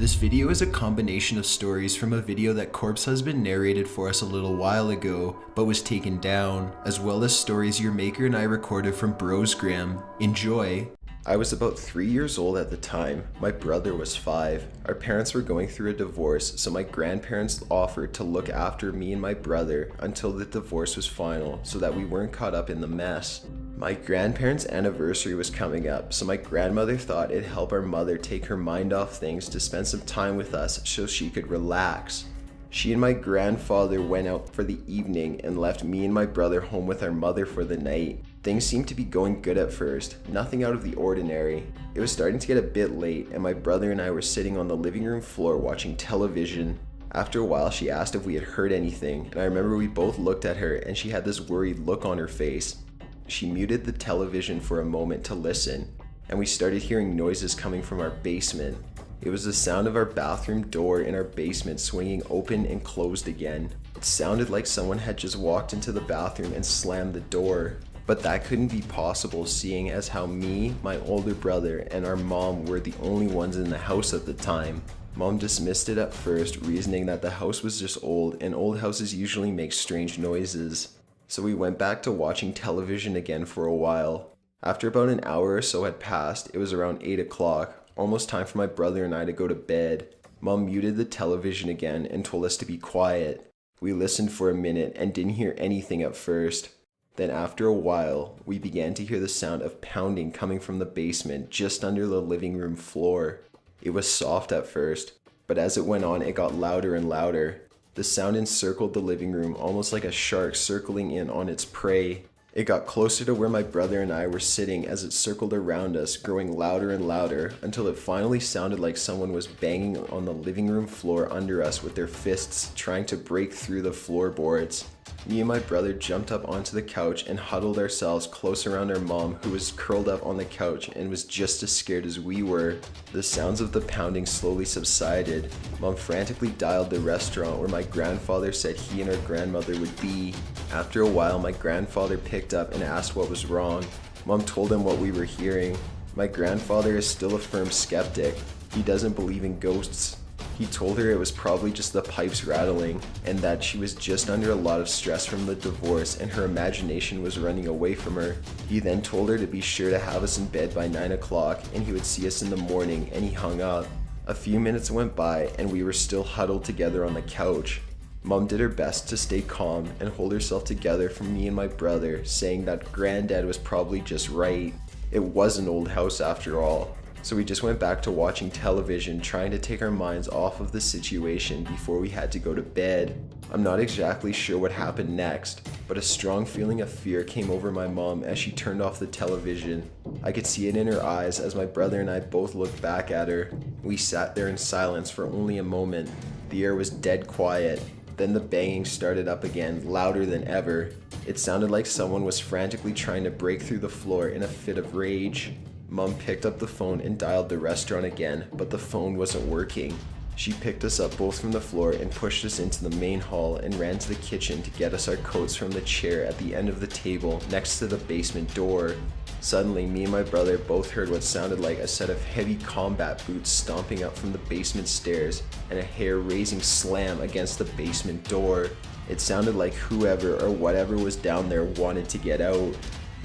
This video is a combination of stories from a video that Corpse Husband narrated for us a little while ago, but was taken down, as well as stories urmaker and I recorded from Brosgram. Enjoy! I was about 3 years old at the time. My brother was 5. Our parents were going through a divorce, so my grandparents offered to look after me and my brother until the divorce was final so that we weren't caught up in the mess. My grandparents' anniversary was coming up, so my grandmother thought it'd help our mother take her mind off things to spend some time with us so she could relax. She and my grandfather went out for the evening and left me and my brother home with our mother for the night. Things seemed to be going good at first, nothing out of the ordinary. It was starting to get a bit late and my brother and I were sitting on the living room floor watching television. After a while she asked if we had heard anything, and I remember we both looked at her and she had this worried look on her face. She muted the television for a moment to listen, and we started hearing noises coming from our basement. It was the sound of our bathroom door in our basement swinging open and closed again. It sounded like someone had just walked into the bathroom and slammed the door. But that couldn't be possible, seeing as how me, my older brother, and our mom were the only ones in the house at the time. Mom dismissed it at first, reasoning that the house was just old and old houses usually make strange noises. So we went back to watching television again for a while. After about an hour or so had passed, it was around 8 o'clock, almost time for my brother and I to go to bed. Mom muted the television again and told us to be quiet. We listened for a minute and didn't hear anything at first. Then after a while, we began to hear the sound of pounding coming from the basement just under the living room floor. It was soft at first, but as it went on it got louder and louder. The sound encircled the living room almost like a shark circling in on its prey. It got closer to where my brother and I were sitting as it circled around us, growing louder and louder until it finally sounded like someone was banging on the living room floor under us with their fists, trying to break through the floorboards. Me and my brother jumped up onto the couch and huddled ourselves close around our mom, who was curled up on the couch and was just as scared as we were. The sounds of the pounding slowly subsided. Mom frantically dialed the restaurant where my grandfather said he and our grandmother would be. After a while, my grandfather picked up and asked what was wrong. Mom told him what we were hearing. My grandfather is still a firm skeptic. He doesn't believe in ghosts. He told her it was probably just the pipes rattling and that she was just under a lot of stress from the divorce and her imagination was running away from her. He then told her to be sure to have us in bed by 9 o'clock and he would see us in the morning, and he hung up. A few minutes went by and we were still huddled together on the couch. Mom did her best to stay calm and hold herself together for me and my brother, saying that Granddad was probably just right. It was an old house after all. So we just went back to watching television, trying to take our minds off of the situation before we had to go to bed. I'm not exactly sure what happened next, but a strong feeling of fear came over my mom as she turned off the television. I could see it in her eyes as my brother and I both looked back at her. We sat there in silence for only a moment. The air was dead quiet. Then the banging started up again, louder than ever. It sounded like someone was frantically trying to break through the floor in a fit of rage. Mom picked up the phone and dialed the restaurant again, but the phone wasn't working. She picked us up both from the floor and pushed us into the main hall and ran to the kitchen to get us our coats from the chair at the end of the table next to the basement door. Suddenly, me and my brother both heard what sounded like a set of heavy combat boots stomping up from the basement stairs and a hair-raising slam against the basement door. It sounded like whoever or whatever was down there wanted to get out.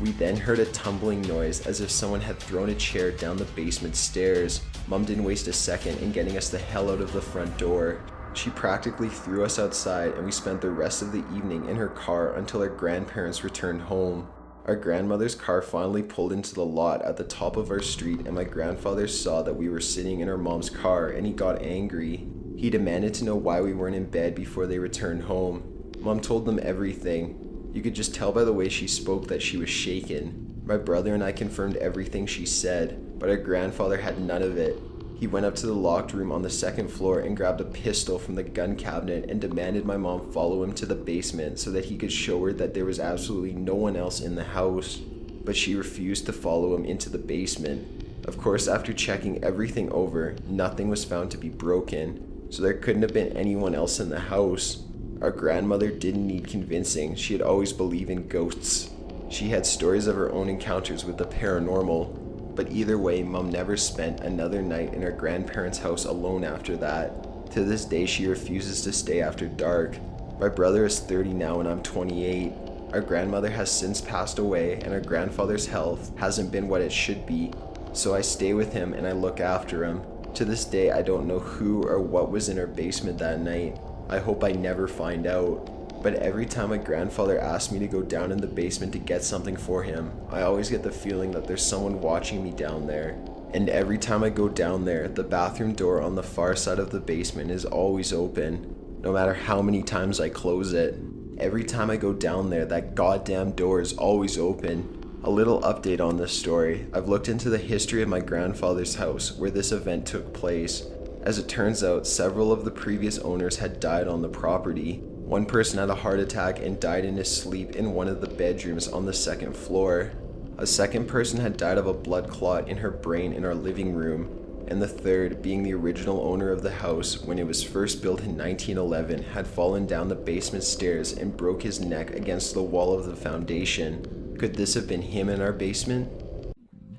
We then heard a tumbling noise as if someone had thrown a chair down the basement stairs. Mom didn't waste a second in getting us the hell out of the front door. She practically threw us outside and we spent the rest of the evening in her car until our grandparents returned home. Our grandmother's car finally pulled into the lot at the top of our street and my grandfather saw that we were sitting in our mom's car and he got angry. He demanded to know why we weren't in bed before they returned home. Mom told them everything. You could just tell by the way she spoke that she was shaken. My brother and I confirmed everything she said, but our grandfather had none of it. He went up to the locked room on the second floor and grabbed a pistol from the gun cabinet and demanded my mom follow him to the basement so that he could show her that there was absolutely no one else in the house. But she refused to follow him into the basement. Of course, after checking everything over, nothing was found to be broken, so there couldn't have been anyone else in the house. Our grandmother didn't need convincing. She had always believed in ghosts. She had stories of her own encounters with the paranormal, But either way, Mom never spent another night in her grandparents' house alone after that. To this day, she refuses to stay after dark. My brother is 30 now and I'm 28. Our grandmother has since passed away and our grandfather's health hasn't been what it should be, so I stay with him and I look after him. To this day, I don't know who or what was in our basement that night. I hope I never find out. But every time my grandfather asks me to go down in the basement to get something for him, I always get the feeling that there's someone watching me down there. And every time I go down there, the bathroom door on the far side of the basement is always open, no matter how many times I close it. Every time I go down there, that goddamn door is always open. A little update on this story. I've looked into the history of my grandfather's house where this event took place. As it turns out, several of the previous owners had died on the property. One person had a heart attack and died in his sleep in one of the bedrooms on the second floor. A second person had died of a blood clot in her brain in our living room. And the third, being the original owner of the house when it was first built in 1911, had fallen down the basement stairs and broke his neck against the wall of the foundation. Could this have been him in our basement?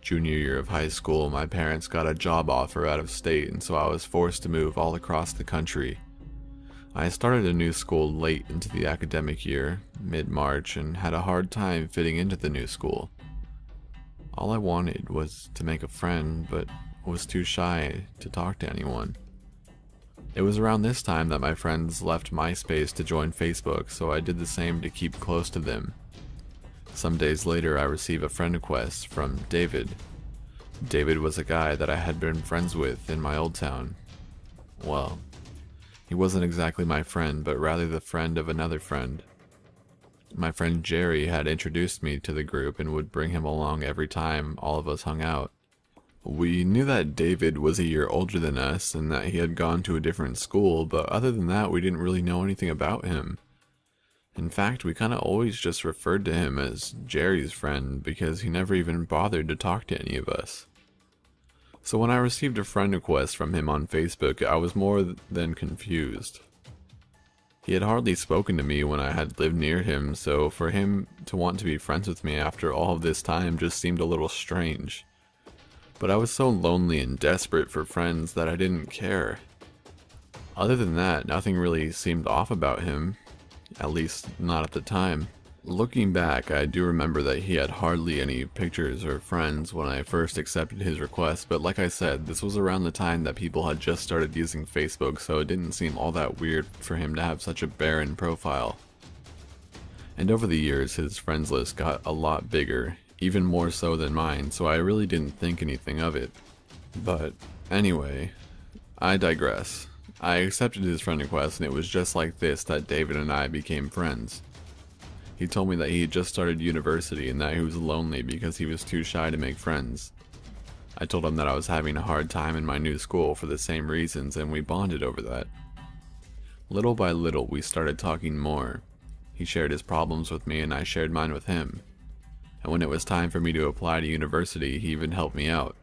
Junior year of high school, my parents got a job offer out of state, and so I was forced to move all across the country. I started a new school late into the academic year, mid-March, and had a hard time fitting into the new school. All I wanted was to make a friend, but was too shy to talk to anyone. It was around this time that my friends left MySpace to join Facebook, so I did the same to keep close to them. Some days later, I received a friend request from David. David was a guy that I had been friends with in my old town. Well, he wasn't exactly my friend, but rather the friend of another friend. My friend Jerry had introduced me to the group and would bring him along every time all of us hung out. We knew that David was a year older than us and that he had gone to a different school, but other than that, we didn't really know anything about him. In fact, we kind of always just referred to him as Jerry's friend because he never even bothered to talk to any of us. So when I received a friend request from him on Facebook, I was more than confused. He had hardly spoken to me when I had lived near him, so for him to want to be friends with me after all of this time just seemed a little strange. But I was so lonely and desperate for friends that I didn't care. Other than that, nothing really seemed off about him, at least not at the time. Looking back, I do remember that he had hardly any pictures or friends when I first accepted his request, but like I said, this was around the time that people had just started using Facebook, so it didn't seem all that weird for him to have such a barren profile. And over the years, his friends list got a lot bigger, even more so than mine, so I really didn't think anything of it. But anyway, I digress. I accepted his friend request, and it was just like this that David and I became friends. He told me that he had just started university and that he was lonely because he was too shy to make friends. I told him that I was having a hard time in my new school for the same reasons, and we bonded over that. Little by little, we started talking more. He shared his problems with me and I shared mine with him. And when it was time for me to apply to university, he even helped me out.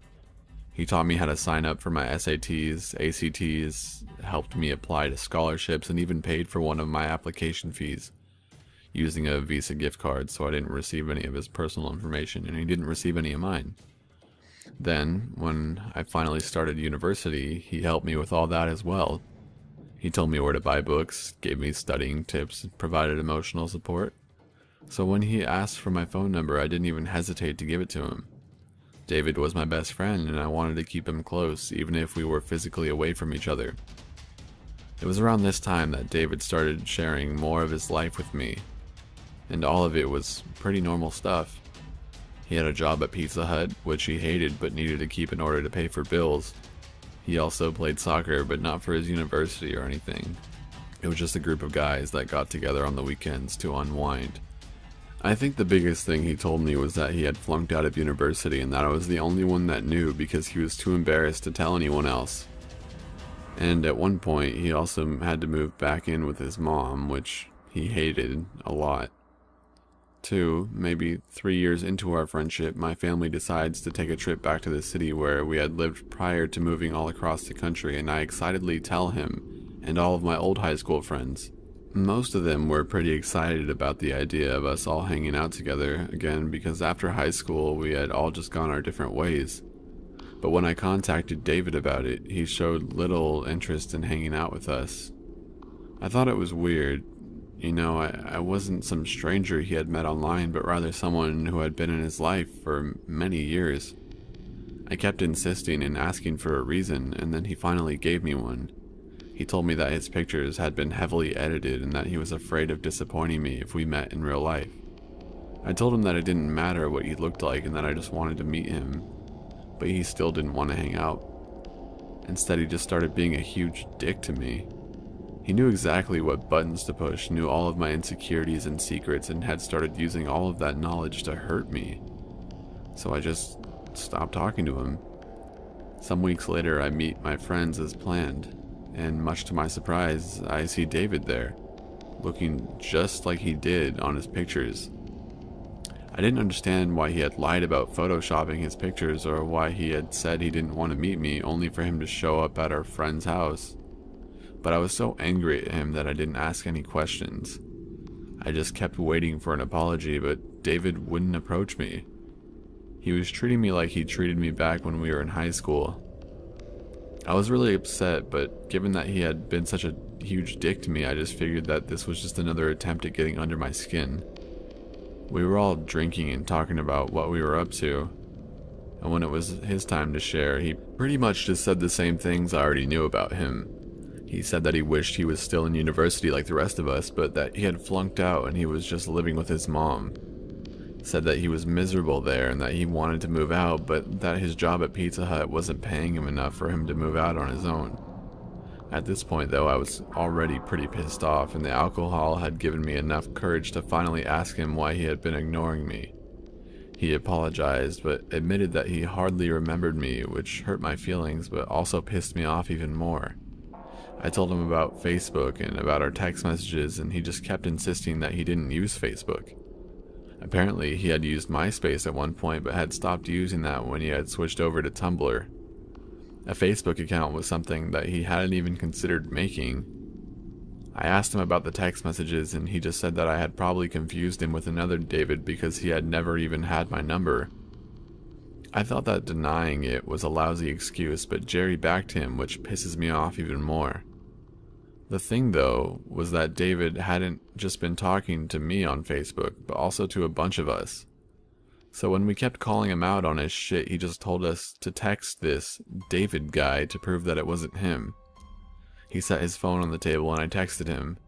He taught me how to sign up for my SATs, ACTs, helped me apply to scholarships, and even paid for one of my application fees, using a Visa gift card, so I didn't receive any of his personal information, and he didn't receive any of mine. Then, when I finally started university, he helped me with all that as well. He told me where to buy books, gave me studying tips, and provided emotional support. So when he asked for my phone number, I didn't even hesitate to give it to him. David was my best friend, and I wanted to keep him close, even if we were physically away from each other. It was around this time that David started sharing more of his life with me, and all of it was pretty normal stuff. He had a job at Pizza Hut, which he hated but needed to keep in order to pay for bills. He also played soccer, but not for his university or anything. It was just a group of guys that got together on the weekends to unwind. I think the biggest thing he told me was that he had flunked out of university and that I was the only one that knew because he was too embarrassed to tell anyone else. And at one point, he also had to move back in with his mom, which he hated a lot. 2, maybe 3 years into our friendship, my family decides to take a trip back to the city where we had lived prior to moving all across the country, and I excitedly tell him and all of my old high school friends. Most of them were pretty excited about the idea of us all hanging out together again because after high school we had all just gone our different ways. But when I contacted David about it, he showed little interest in hanging out with us. I thought it was weird. I wasn't some stranger he had met online, but rather someone who had been in his life for many years. I kept insisting and asking for a reason, and then he finally gave me one. He told me that his pictures had been heavily edited and that he was afraid of disappointing me if we met in real life. I told him that it didn't matter what he looked like and that I just wanted to meet him, but he still didn't want to hang out. Instead, he just started being a huge dick to me. He knew exactly what buttons to push, knew all of my insecurities and secrets, and had started using all of that knowledge to hurt me. So I just stopped talking to him. Some weeks later, I meet my friends as planned, and much to my surprise, I see David there, looking just like he did on his pictures. I didn't understand why he had lied about photoshopping his pictures or why he had said he didn't want to meet me only for him to show up at our friend's house. But I was so angry at him that I didn't ask any questions. I just kept waiting for an apology, but David wouldn't approach me. He was treating me like he treated me back when we were in high school. I was really upset, but given that he had been such a huge dick to me, I just figured that this was just another attempt at getting under my skin. We were all drinking and talking about what we were up to, and when it was his time to share, he pretty much just said the same things I already knew about him. He said that he wished he was still in university like the rest of us, but that he had flunked out and he was just living with his mom. Said that he was miserable there and that he wanted to move out, but that his job at Pizza Hut wasn't paying him enough for him to move out on his own. At this point, though, I was already pretty pissed off, and the alcohol had given me enough courage to finally ask him why he had been ignoring me. He apologized, but admitted that he hardly remembered me, which hurt my feelings, but also pissed me off even more. I told him about Facebook and about our text messages, and he just kept insisting that he didn't use Facebook. Apparently, he had used MySpace at one point, but had stopped using that when he had switched over to Tumblr. A Facebook account was something that he hadn't even considered making. I asked him about the text messages, and he just said that I had probably confused him with another David because he had never even had my number. I thought that denying it was a lousy excuse, but Jerry backed him, which pisses me off even more. The thing, though, was that David hadn't just been talking to me on Facebook, but also to a bunch of us. So when we kept calling him out on his shit, he just told us to text this David guy to prove that it wasn't him. He set his phone on the table and I texted him,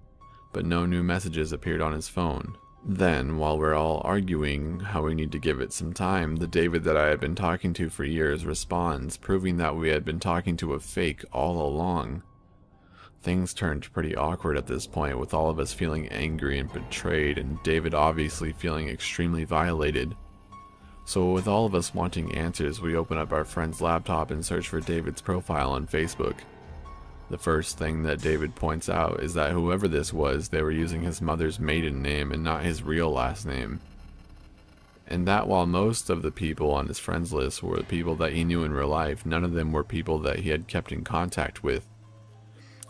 but no new messages appeared on his phone. Then, while we're all arguing how we need to give it some time, the David that I had been talking to for years responds, proving that we had been talking to a fake all along. Things turned pretty awkward at this point, with all of us feeling angry and betrayed, and David obviously feeling extremely violated. So with all of us wanting answers, we open up our friend's laptop and search for David's profile on Facebook. The first thing that David points out is that whoever this was, they were using his mother's maiden name and not his real last name. And that while most of the people on his friends list were people that he knew in real life, none of them were people that he had kept in contact with.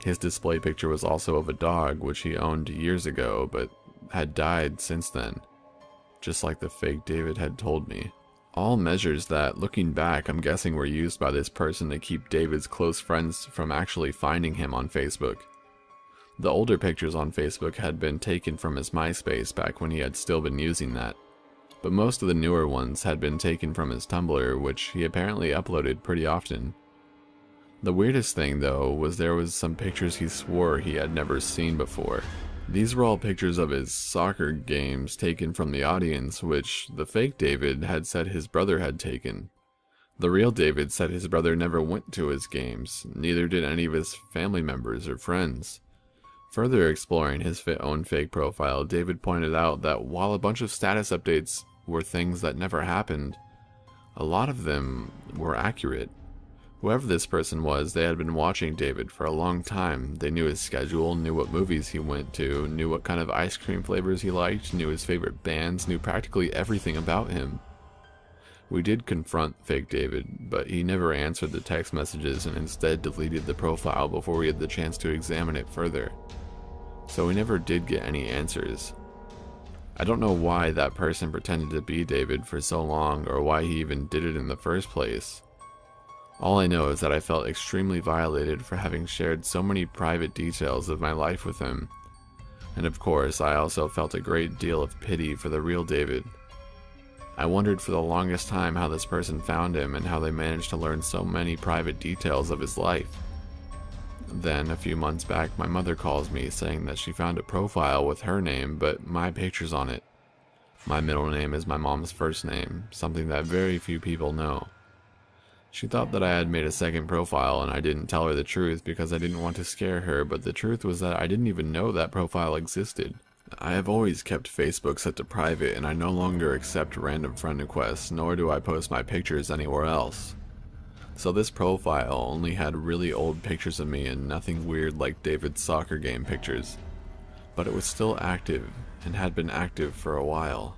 His display picture was also of a dog, which he owned years ago, but had died since then, just like the fake David had told me. All measures that, looking back, I'm guessing were used by this person to keep David's close friends from actually finding him on Facebook. The older pictures on Facebook had been taken from his MySpace back when he had still been using that, but most of the newer ones had been taken from his Tumblr, which he apparently uploaded pretty often. The weirdest thing, though, was there was some pictures he swore he had never seen before. These were all pictures of his soccer games taken from the audience, which the fake David had said his brother had taken. The real David said his brother never went to his games, neither did any of his family members or friends. Further exploring his own fake profile, David pointed out that while a bunch of status updates were things that never happened, a lot of them were accurate. Whoever this person was, they had been watching David for a long time. They knew his schedule, knew what movies he went to, knew what kind of ice cream flavors he liked, knew his favorite bands, knew practically everything about him. We did confront fake David, but he never answered the text messages and instead deleted the profile before we had the chance to examine it further. So we never did get any answers. I don't know why that person pretended to be David for so long or why he even did it in the first place. All I know is that I felt extremely violated for having shared so many private details of my life with him. And of course, I also felt a great deal of pity for the real David. I wondered for the longest time how this person found him and how they managed to learn so many private details of his life. Then, a few months back, my mother calls me saying that she found a profile with her name, but my picture's on it. My middle name is my mom's first name, something that very few people know. She thought that I had made a second profile and I didn't tell her the truth because I didn't want to scare her, but the truth was that I didn't even know that profile existed. I have always kept Facebook set to private and I no longer accept random friend requests, nor do I post my pictures anywhere else. So this profile only had really old pictures of me and nothing weird like David's soccer game pictures. But it was still active and had been active for a while.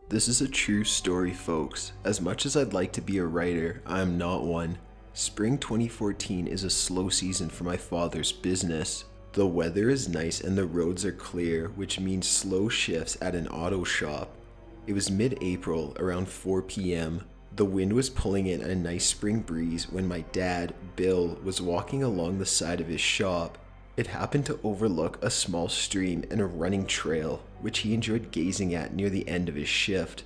This is a true story, folks. As much as I'd like to be a writer, I am not one. Spring 2014 is a slow season for my father's business. The weather is nice and the roads are clear, which means slow shifts at an auto shop. It was mid-April, around 4 p.m. The wind was pulling in a nice spring breeze when my dad, Bill, was walking along the side of his shop. It happened to overlook a small stream and a running trail, which he enjoyed gazing at near the end of his shift.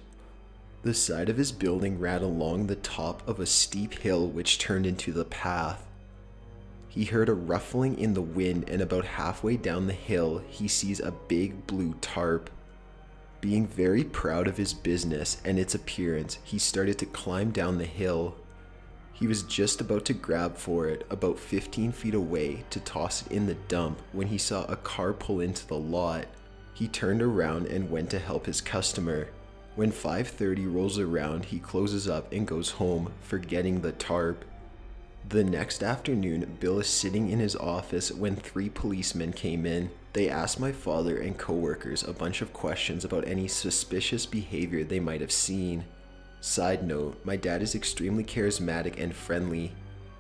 The side of his building ran along the top of a steep hill which turned into the path. He heard a ruffling in the wind, and about halfway down the hill, he sees a big blue tarp. Being very proud of his business and its appearance, he started to climb down the hill. He was just about to grab for it, about 15 feet away, to toss it in the dump when he saw a car pull into the lot. He turned around and went to help his customer. When 5:30 rolls around, he closes up and goes home, forgetting the tarp. The next afternoon, Bill is sitting in his office when 3 policemen came in. They asked my father and coworkers a bunch of questions about any suspicious behavior they might have seen. Side note, my dad is extremely charismatic and friendly.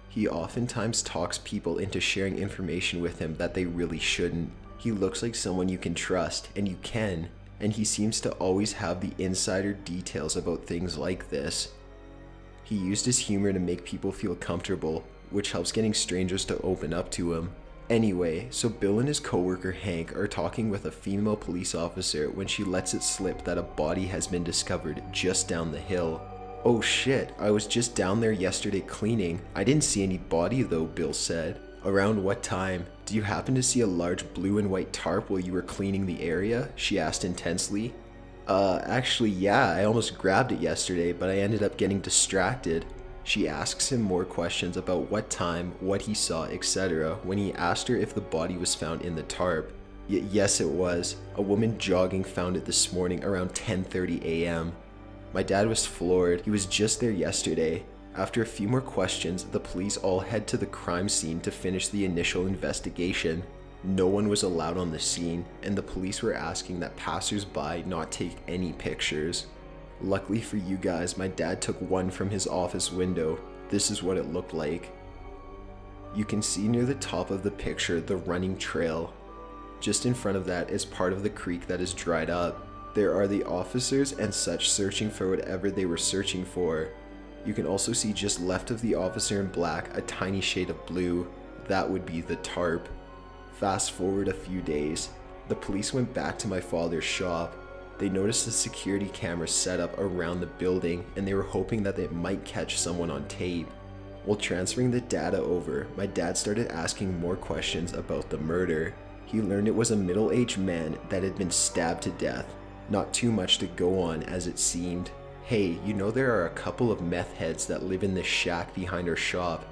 He oftentimes talks people into sharing information with him that they really shouldn't. He looks like someone you can trust, and you can, and he seems to always have the insider details about things like this. He used his humor to make people feel comfortable, which helps getting strangers to open up to him. Anyway, so Bill and his coworker Hank are talking with a female police officer when she lets it slip that a body has been discovered just down the hill. "Oh shit, I was just down there yesterday cleaning. I didn't see any body though," Bill said. "Around what time? Do you happen to see a large blue and white tarp while you were cleaning the area?" she asked intensely. Actually, yeah, I almost grabbed it yesterday, but I ended up getting distracted." She asks him more questions about what time, what he saw, etc. when he asked her if the body was found in the tarp. Yes, it was. A woman jogging found it this morning around 10:30 a.m. My dad was floored. He was just there yesterday. After a few more questions, the police all head to the crime scene to finish the initial investigation. No one was allowed on the scene, and the police were asking that passers-by not take any pictures. Luckily for you guys, my dad took one from his office window. This is what it looked like. You can see near the top of the picture the running trail. Just in front of that is part of the creek that is dried up. There are the officers and such searching for whatever they were searching for. You can also see just left of the officer in black a tiny shade of blue. That would be the tarp. Fast forward a few days. The police went back to my father's shop. They noticed the security cameras set up around the building, and they were hoping that they might catch someone on tape. While transferring the data over, my dad started asking more questions about the murder. He learned it was a middle-aged man that had been stabbed to death. Not too much to go on as it seemed. "Hey, you know there are a couple of meth heads that live in this shack behind our shop.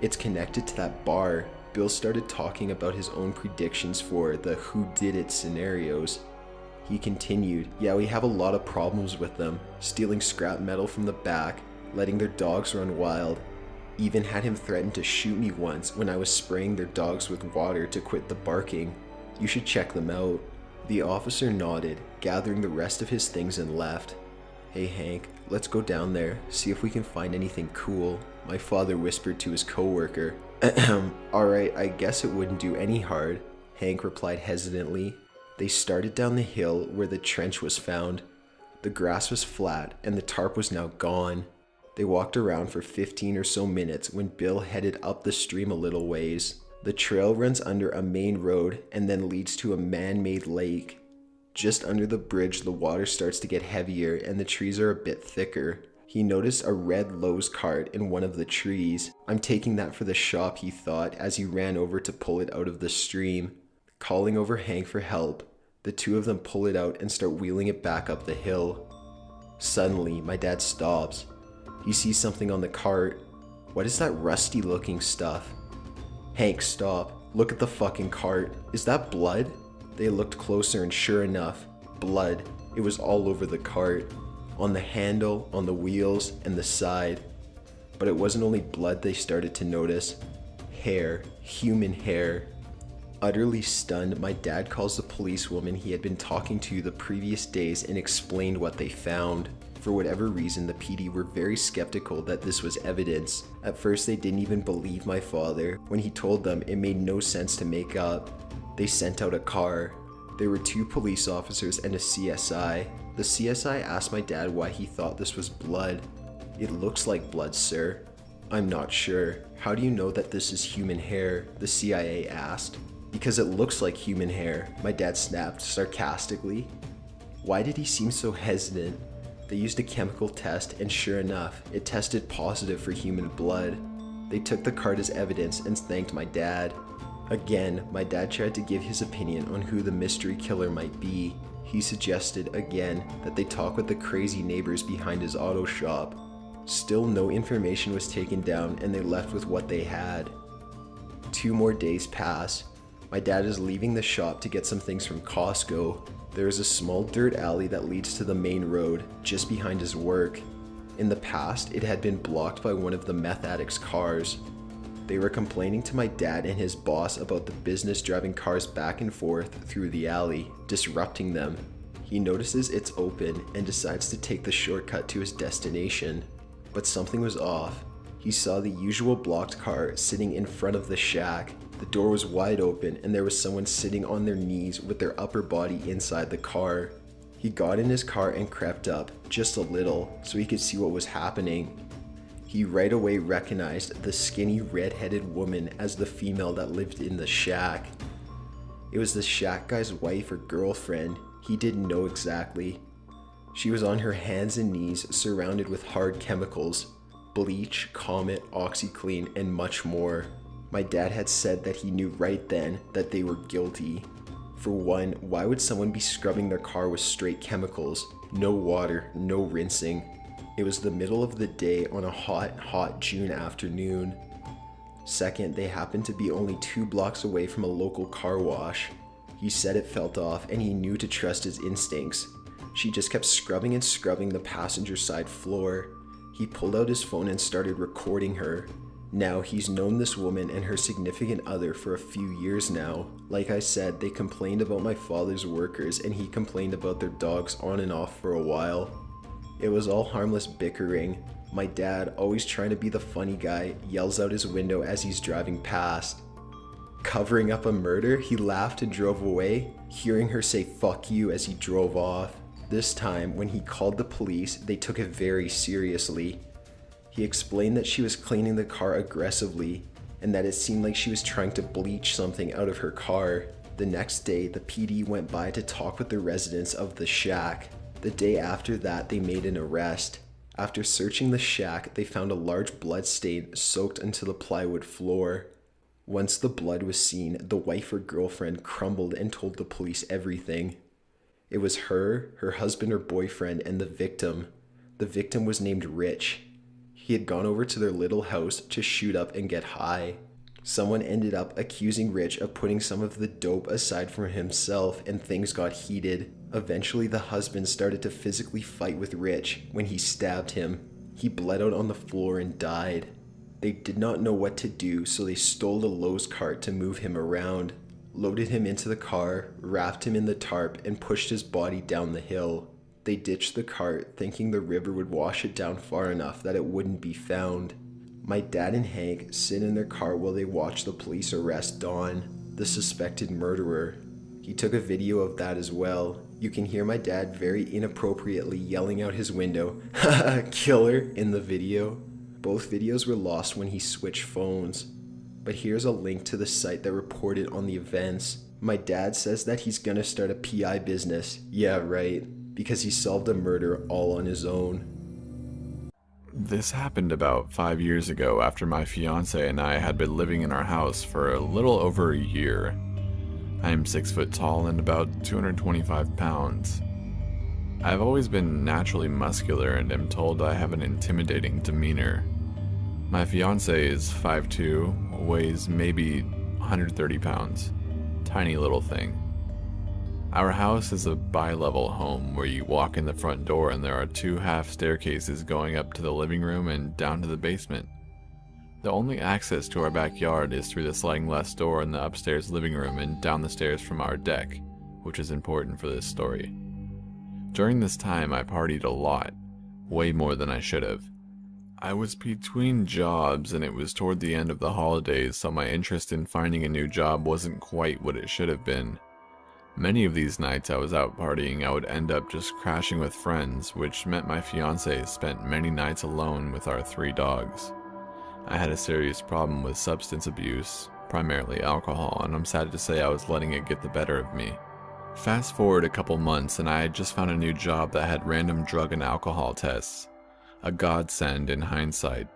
It's connected to that bar." Bill started talking about his own predictions for the who-did-it scenarios. He continued, "Yeah, we have a lot of problems with them, stealing scrap metal from the back, letting their dogs run wild. Even had him threaten to shoot me once when I was spraying their dogs with water to quit the barking. You should check them out." The officer nodded, gathering the rest of his things and left. "Hey Hank, let's go down there, see if we can find anything cool," my father whispered to his coworker. "Alright, I guess it wouldn't do any harm," Hank replied hesitantly. They started down the hill where the trench was found. The grass was flat and the tarp was now gone. They walked around for 15 or so minutes when Bill headed up the stream a little ways. The trail runs under a main road and then leads to a man-made lake. Just under the bridge, the water starts to get heavier and the trees are a bit thicker. He noticed a red Lowe's cart in one of the trees. I'm taking that for the shop, he thought, as he ran over to pull it out of the stream. Calling over Hank for help, the two of them pull it out and start wheeling it back up the hill. Suddenly, my dad stops. He sees something on the cart. What is that rusty looking stuff? Hank, stop. Look at the fucking cart. Is that blood? They looked closer and sure enough, blood. It was all over the cart. On the handle, on the wheels, and the side. But it wasn't only blood they started to notice. Hair. Human hair. Utterly stunned, my dad calls the policewoman he had been talking to the previous days and explained what they found. For whatever reason, the PD were very skeptical that this was evidence. At first, they didn't even believe my father when he told them it made no sense to make up. They sent out a car. There were 2 police officers and a CSI. The CSI asked my dad why he thought this was blood. It looks like blood, sir. I'm not sure. How do you know that this is human hair? The CIA asked. Because it looks like human hair, my dad snapped sarcastically. Why did he seem so hesitant? They used a chemical test and sure enough, it tested positive for human blood. They took the card as evidence and thanked my dad. Again, my dad tried to give his opinion on who the mystery killer might be. He suggested again that they talk with the crazy neighbors behind his auto shop. Still no information was taken down and they left with what they had. 2 more days pass. My dad is leaving the shop to get some things from Costco. There is a small dirt alley that leads to the main road, just behind his work. In the past, it had been blocked by one of the meth addicts' cars. They were complaining to my dad and his boss about the business driving cars back and forth through the alley, disrupting them. He notices it's open and decides to take the shortcut to his destination. But something was off. He saw the usual blocked car sitting in front of the shack. The door was wide open and there was someone sitting on their knees with their upper body inside the car. He got in his car and crept up, just a little, so he could see what was happening. He right away recognized the skinny red-headed woman as the female that lived in the shack. It was the shack guy's wife or girlfriend, he didn't know exactly. She was on her hands and knees surrounded with hard chemicals, bleach, Comet, OxyClean, and much more. My dad had said that he knew right then that they were guilty. For one, why would someone be scrubbing their car with straight chemicals? No water, no rinsing. It was the middle of the day on a hot June afternoon. Second, they happened to be only 2 blocks away from a local car wash. He said it felt off and he knew to trust his instincts. She just kept scrubbing and scrubbing the passenger side floor. He pulled out his phone and started recording her. Now, he's known this woman and her significant other for a few years now. Like I said, they complained about my father's workers and he complained about their dogs on and off for a while. It was all harmless bickering. My dad, always trying to be the funny guy, yells out his window as he's driving past. Covering up a murder, he laughed and drove away, hearing her say "fuck you" as he drove off. This time, when he called the police, they took it very seriously. He explained that she was cleaning the car aggressively and that it seemed like she was trying to bleach something out of her car. The next day, the PD went by to talk with the residents of the shack. The day after that, they made an arrest. After searching the shack, they found a large blood stain soaked into the plywood floor. Once the blood was seen, the wife or girlfriend crumbled and told the police everything. It was her husband or boyfriend, and the victim. The victim was named Rich. He had gone over to their little house to shoot up and get high. Someone ended up accusing Rich of putting some of the dope aside from himself and things got heated. Eventually the husband started to physically fight with Rich when he stabbed him. He bled out on the floor and died. They did not know what to do, so they stole a Lowe's cart to move him around, loaded him into the car, wrapped him in the tarp, and pushed his body down the hill. They ditched the cart, thinking the river would wash it down far enough that it wouldn't be found. My dad and Hank sit in their car while they watch the police arrest Don, the suspected murderer. He took a video of that as well. You can hear my dad very inappropriately yelling out his window, "Haha, killer," in the video. Both videos were lost when he switched phones. But here's a link to the site that reported on the events. My dad says that he's gonna start a PI business. Yeah, right. Because he solved a murder all on his own. This happened about 5 years ago after my fiance and I had been living in our house for a little over a year. I am 6 foot tall and about 225 pounds. I've always been naturally muscular and am told I have an intimidating demeanor. My fiance is 5'2", weighs maybe 130 pounds. Tiny little thing. Our house is a bi-level home where you walk in the front door and there are 2 half staircases going up to the living room and down to the basement. The only access to our backyard is through the sliding glass door in the upstairs living room and down the stairs from our deck, which is important for this story. During this time I partied a lot, way more than I should have. I was between jobs and it was toward the end of the holidays, so my interest in finding a new job wasn't quite what it should have been. Many of these nights I was out partying, I would end up just crashing with friends, which meant my fiancé spent many nights alone with our 3 dogs. I had a serious problem with substance abuse, primarily alcohol, and I'm sad to say I was letting it get the better of me. Fast forward a couple months and I had just found a new job that had random drug and alcohol tests. A godsend in hindsight.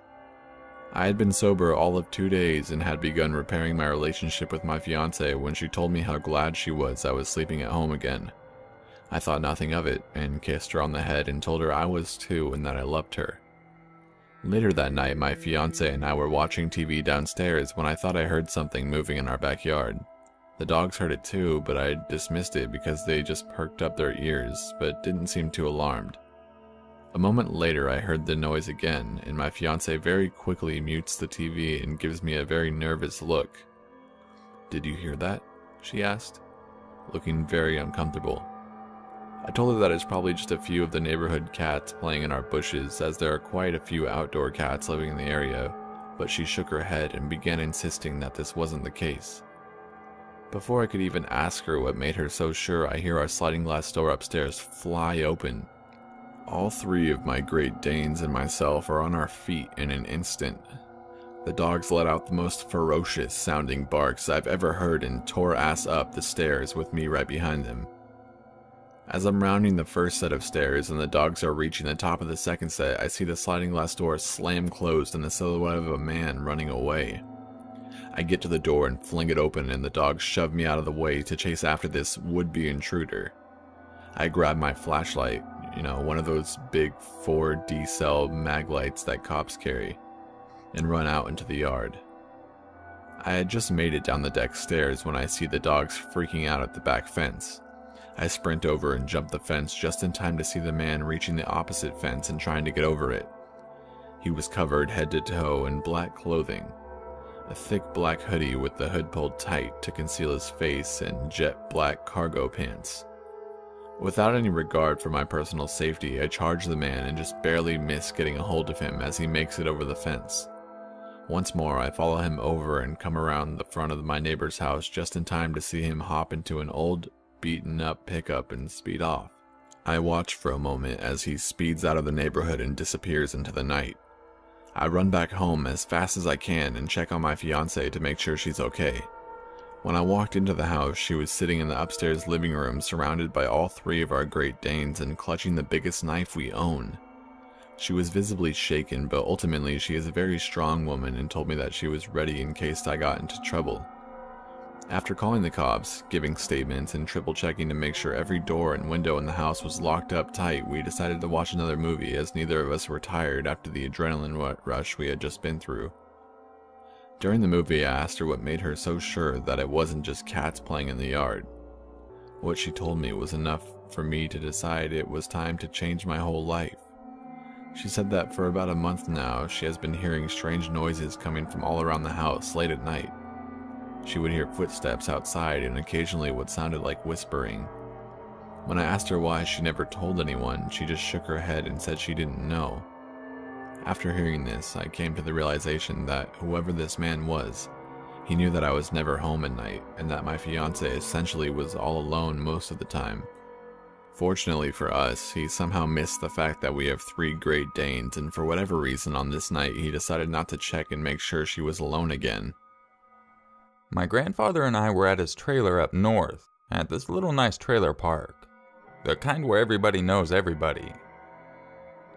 I had been sober all of 2 days and had begun repairing my relationship with my fiancée when she told me how glad she was I was sleeping at home again. I thought nothing of it and kissed her on the head and told her I was too and that I loved her. Later that night, my fiancée and I were watching TV downstairs when I thought I heard something moving in our backyard. The dogs heard it too, but I dismissed it because they just perked up their ears, but didn't seem too alarmed. A moment later I heard the noise again, and my fiancée very quickly mutes the TV and gives me a very nervous look. "Did you hear that?" she asked, looking very uncomfortable. I told her that it's probably just a few of the neighborhood cats playing in our bushes, as there are quite a few outdoor cats living in the area, but she shook her head and began insisting that this wasn't the case. Before I could even ask her what made her so sure, I hear our sliding glass door upstairs fly open. All 3 of my Great Danes and myself are on our feet in an instant. The dogs let out the most ferocious sounding barks I've ever heard and tore ass up the stairs with me right behind them. As I'm rounding the first set of stairs and the dogs are reaching the top of the second set, I see the sliding glass door slam closed and the silhouette of a man running away. I get to the door and fling it open and the dogs shove me out of the way to chase after this would-be intruder. I grab my flashlight, one of those big 4D cell mag lights that cops carry, and run out into the yard. I had just made it down the deck stairs when I see the dogs freaking out at the back fence. I sprint over and jump the fence just in time to see the man reaching the opposite fence and trying to get over it. He was covered head to toe in black clothing, a thick black hoodie with the hood pulled tight to conceal his face and jet black cargo pants. Without any regard for my personal safety, I charge the man and just barely miss getting a hold of him as he makes it over the fence. Once more, I follow him over and come around the front of my neighbor's house just in time to see him hop into an old, beaten-up pickup and speed off. I watch for a moment as he speeds out of the neighborhood and disappears into the night. I run back home as fast as I can and check on my fiancée to make sure she's okay. When I walked into the house, she was sitting in the upstairs living room surrounded by all 3 of our Great Danes and clutching the biggest knife we own. She was visibly shaken, but ultimately she is a very strong woman and told me that she was ready in case I got into trouble. After calling the cops, giving statements, and triple checking to make sure every door and window in the house was locked up tight, we decided to watch another movie as neither of us were tired after the adrenaline rush we had just been through. During the movie, I asked her what made her so sure that it wasn't just cats playing in the yard. What she told me was enough for me to decide it was time to change my whole life. She said that for about a month now, she has been hearing strange noises coming from all around the house late at night. She would hear footsteps outside and occasionally what sounded like whispering. When I asked her why she never told anyone, she just shook her head and said she didn't know. After hearing this, I came to the realization that whoever this man was, he knew that I was never home at night and that my fiancée essentially was all alone most of the time. Fortunately for us, he somehow missed the fact that we have 3 Great Danes, and for whatever reason on this night, he decided not to check and make sure she was alone again. My grandfather and I were at his trailer up north, at this little nice trailer park. The kind where everybody knows everybody.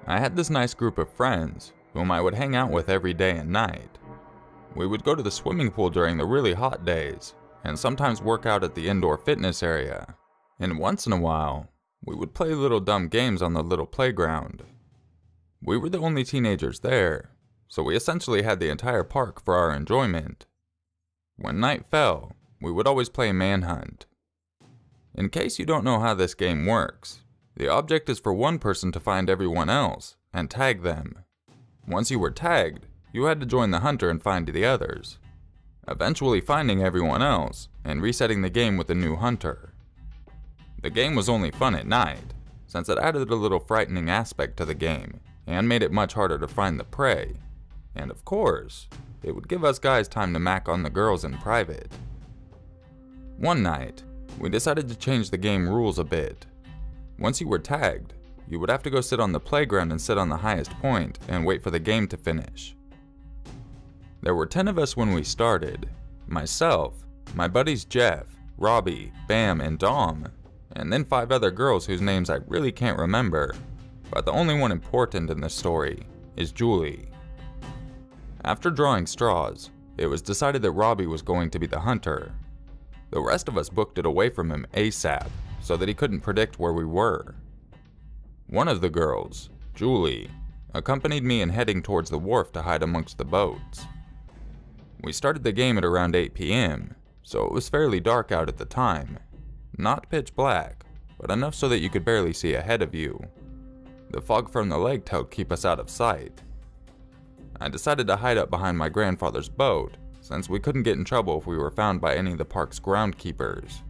I had this nice group of friends, whom I would hang out with every day and night. We would go to the swimming pool during the really hot days, and sometimes work out at the indoor fitness area. And once in a while, we would play little dumb games on the little playground. We were the only teenagers there, so we essentially had the entire park for our enjoyment. When night fell, we would always play manhunt. In case you don't know how this game works, the object is for one person to find everyone else and tag them. Once you were tagged, you had to join the hunter and find the others, eventually finding everyone else and resetting the game with a new hunter. The game was only fun at night, since it added a little frightening aspect to the game and made it much harder to find the prey. And of course, it would give us guys time to mac on the girls in private. One night, we decided to change the game rules a bit. Once you were tagged, you would have to go sit on the playground and sit on the highest point and wait for the game to finish. There were 10 of us when we started. Myself, my buddies Jeff, Robbie, Bam, and Dom, and then 5 other girls whose names I really can't remember, but the only one important in this story is Julie. After drawing straws, it was decided that Robbie was going to be the hunter. The rest of us booked it away from him ASAP, so that he couldn't predict where we were. One of the girls, Julie, accompanied me in heading towards the wharf to hide amongst the boats. We started the game at around 8 p.m., so it was fairly dark out at the time. Not pitch black, but enough so that you could barely see ahead of you. The fog from the lake helped keep us out of sight. I decided to hide up behind my grandfather's boat, since we couldn't get in trouble if we were found by any of the park's groundkeepers.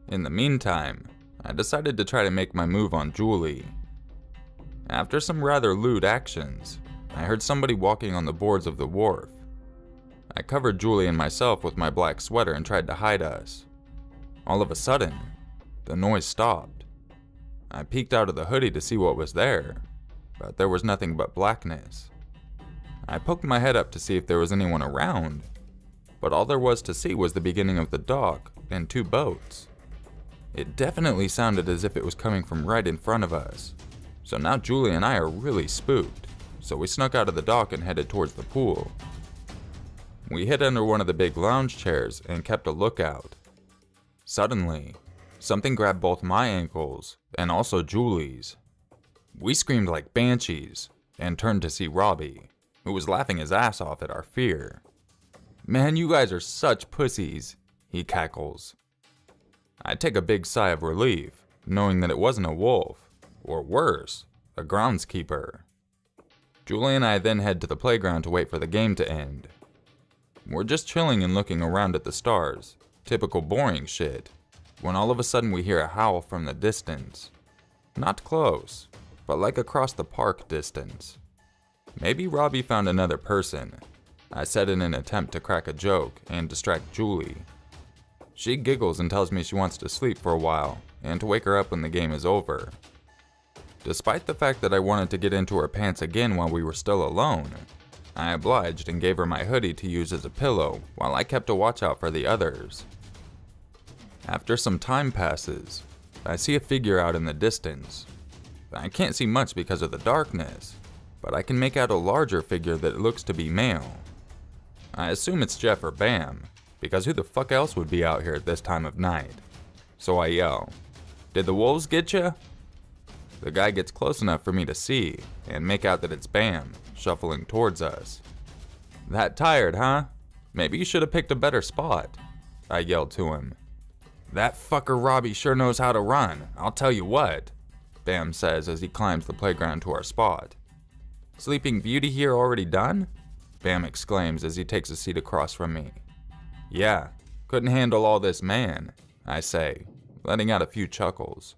In the meantime, I decided to try to make my move on Julie. After some rather lewd actions, I heard somebody walking on the boards of the wharf. I covered Julie and myself with my black sweater and tried to hide us. All of a sudden, the noise stopped. I peeked out of the hoodie to see what was there, but there was nothing but blackness. I poked my head up to see if there was anyone around, but all there was to see was the beginning of the dock and 2 boats. It definitely sounded as if it was coming from right in front of us, so now Julie and I are really spooked, so we snuck out of the dock and headed towards the pool. We hid under one of the big lounge chairs and kept a lookout. Suddenly, something grabbed both my ankles and also Julie's. We screamed like banshees and turned to see Robbie, who was laughing his ass off at our fear. "Man, you guys are such pussies," he cackles. I take a big sigh of relief, knowing that it wasn't a wolf, or worse, a groundskeeper. Julie and I then head to the playground to wait for the game to end. We're just chilling and looking around at the stars, typical boring shit, when all of a sudden we hear a howl from the distance. Not close, but like across the park distance. Maybe Robbie found another person, I said in an attempt to crack a joke and distract Julie. She giggles and tells me she wants to sleep for a while and to wake her up when the game is over. Despite the fact that I wanted to get into her pants again while we were still alone, I obliged and gave her my hoodie to use as a pillow while I kept a watch out for the others. After some time passes, I see a figure out in the distance. I can't see much because of the darkness, but I can make out a larger figure that looks to be male. I assume it's Jeff or Bam, because who the fuck else would be out here at this time of night? So I yell, "Did the wolves get ya?" The guy gets close enough for me to see and make out that it's Bam, shuffling towards us. "That tired, huh? Maybe you should have picked a better spot," I yelled to him. "That fucker Robbie sure knows how to run, I'll tell you what," Bam says as he climbs the playground to our spot. "Sleeping Beauty here already done?" Bam exclaims as he takes a seat across from me. "Yeah, couldn't handle all this man," I say, letting out a few chuckles.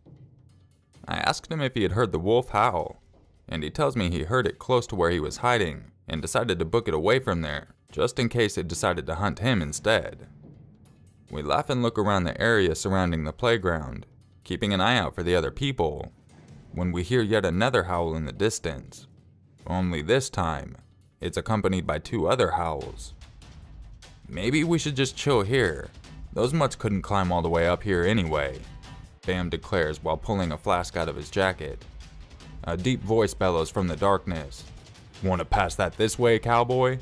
I asked him if he had heard the wolf howl, and he tells me he heard it close to where he was hiding and decided to book it away from there, just in case it decided to hunt him instead. We laugh and look around the area surrounding the playground, keeping an eye out for the other people, when we hear yet another howl in the distance. Only this time, it's accompanied by 2 other howls. "Maybe we should just chill here. Those mutts couldn't climb all the way up here anyway," Bam declares while pulling a flask out of his jacket. A deep voice bellows from the darkness. "Want to pass that this way, cowboy?"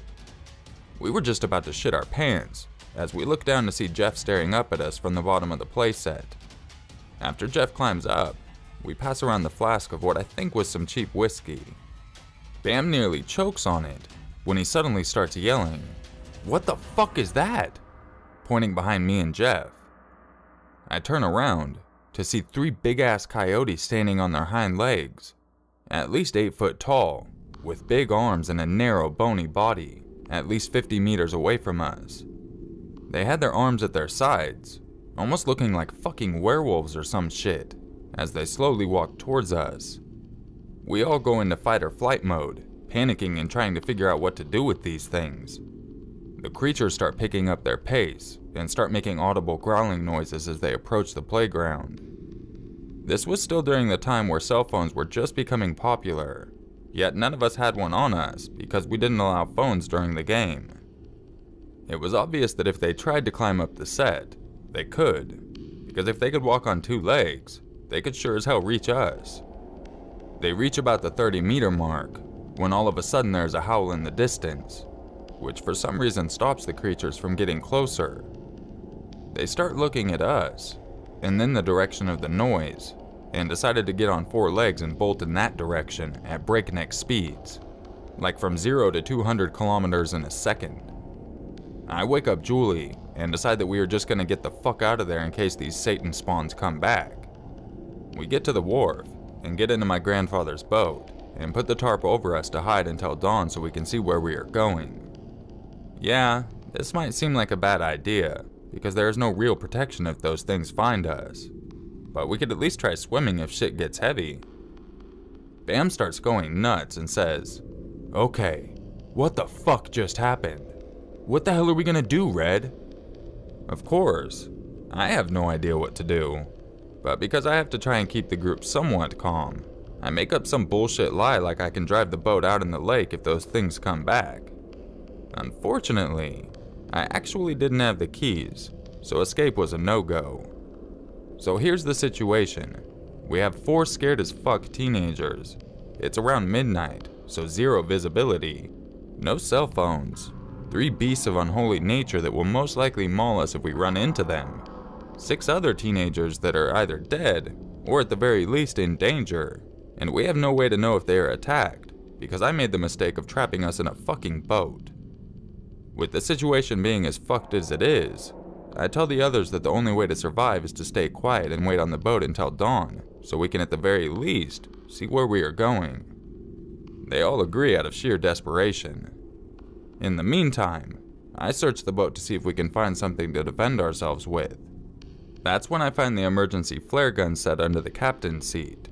We were just about to shit our pants as we look down to see Jeff staring up at us from the bottom of the playset. After Jeff climbs up, we pass around the flask of what I think was some cheap whiskey. Bam nearly chokes on it when he suddenly starts yelling, "What the fuck is that?" pointing behind me and Jeff. I turn around to see 3 big-ass coyotes standing on their hind legs, at least 8 foot tall, with big arms and a narrow, bony body, at least 50 meters away from us. They had their arms at their sides, almost looking like fucking werewolves or some shit, as they slowly walked towards us. We all go into fight or flight mode, panicking and trying to figure out what to do with these things. The creatures start picking up their pace and start making audible growling noises as they approach the playground. This was still during the time where cell phones were just becoming popular, yet none of us had one on us because we didn't allow phones during the game. It was obvious that if they tried to climb up the set, they could, because if they could walk on 2 legs, they could sure as hell reach us. They reach about the 30-meter mark, when all of a sudden there's a howl in the distance, which for some reason stops the creatures from getting closer. They start looking at us, and then the direction of the noise, and decided to get on 4 legs and bolt in that direction at breakneck speeds, like from 0 to 200 kilometers in a second. I wake up Julie and decide that we are just gonna get the fuck out of there in case these Satan spawns come back. We get to the wharf and get into my grandfather's boat and put the tarp over us to hide until dawn so we can see where we are going. Yeah, this might seem like a bad idea, because there is no real protection if those things find us, but we could at least try swimming if shit gets heavy. Bam starts going nuts and says, "Okay, what the fuck just happened? What the hell are we gonna do, Red?" Of course, I have no idea what to do, but because I have to try and keep the group somewhat calm, I make up some bullshit lie like I can drive the boat out in the lake if those things come back. Unfortunately, I actually didn't have the keys, so escape was a no-go. So here's the situation. We have 4 scared as fuck teenagers. It's around midnight, so 0 visibility, no cell phones, 3 beasts of unholy nature that will most likely maul us if we run into them, 6 other teenagers that are either dead, or at the very least in danger, and we have no way to know if they are attacked, because I made the mistake of trapping us in a fucking boat. With the situation being as fucked as it is, I tell the others that the only way to survive is to stay quiet and wait on the boat until dawn, so we can at the very least see where we are going. They all agree out of sheer desperation. In the meantime, I search the boat to see if we can find something to defend ourselves with. That's when I find the emergency flare gun set under the captain's seat.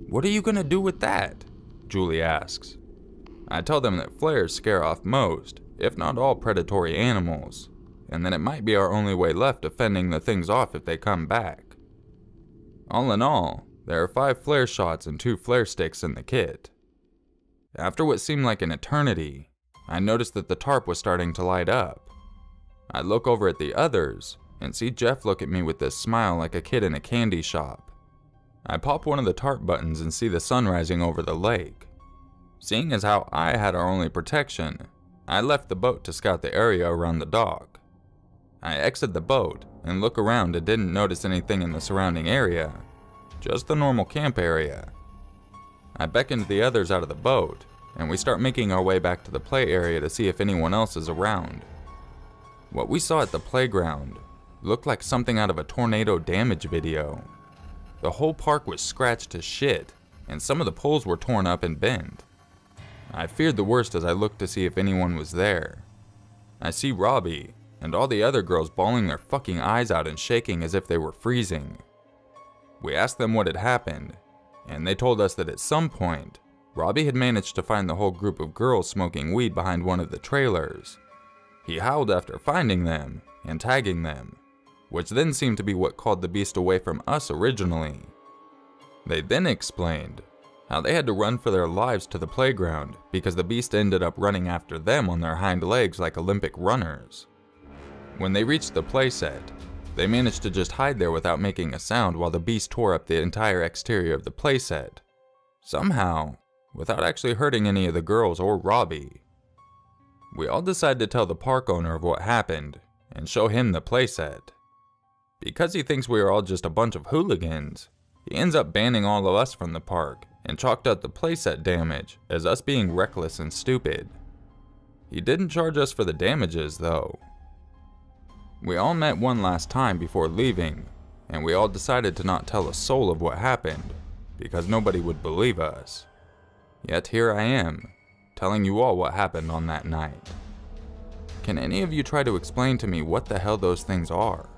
"What are you gonna do with that?" Julie asks. I tell them that flares scare off most, if not all, predatory animals, and that it might be our only way left of fending the things off if they come back. All in all, there are 5 flare shots and 2 flare sticks in the kit. After what seemed like an eternity, I noticed that the tarp was starting to light up. I look over at the others and see Jeff look at me with this smile like a kid in a candy shop. I pop one of the tarp buttons and see the sun rising over the lake. Seeing as how I had our only protection, I left the boat to scout the area around the dock. I exit the boat and look around and didn't notice anything in the surrounding area, just the normal camp area. I beckon the others out of the boat, and we start making our way back to the play area to see if anyone else is around. What we saw at the playground looked like something out of a tornado damage video. The whole park was scratched to shit, and some of the poles were torn up and bent. I feared the worst as I looked to see if anyone was there. I see Robbie and all the other girls bawling their fucking eyes out and shaking as if they were freezing. We asked them what had happened, and they told us that at some point, Robbie had managed to find the whole group of girls smoking weed behind one of the trailers. He howled after finding them and tagging them, which then seemed to be what called the beast away from us originally. They then explained how they had to run for their lives to the playground because the beast ended up running after them on their hind legs like Olympic runners. When they reached the playset, they managed to just hide there without making a sound while the beast tore up the entire exterior of the playset. Somehow, without actually hurting any of the girls or Robbie. We all decided to tell the park owner of what happened and show him the playset. Because he thinks we are all just a bunch of hooligans, he ends up banning all of us from the park and chalked out the playset damage as us being reckless and stupid. He didn't charge us for the damages though. We all met one last time before leaving, and we all decided to not tell a soul of what happened, because nobody would believe us. Yet here I am, telling you all what happened on that night. Can any of you try to explain to me what the hell those things are?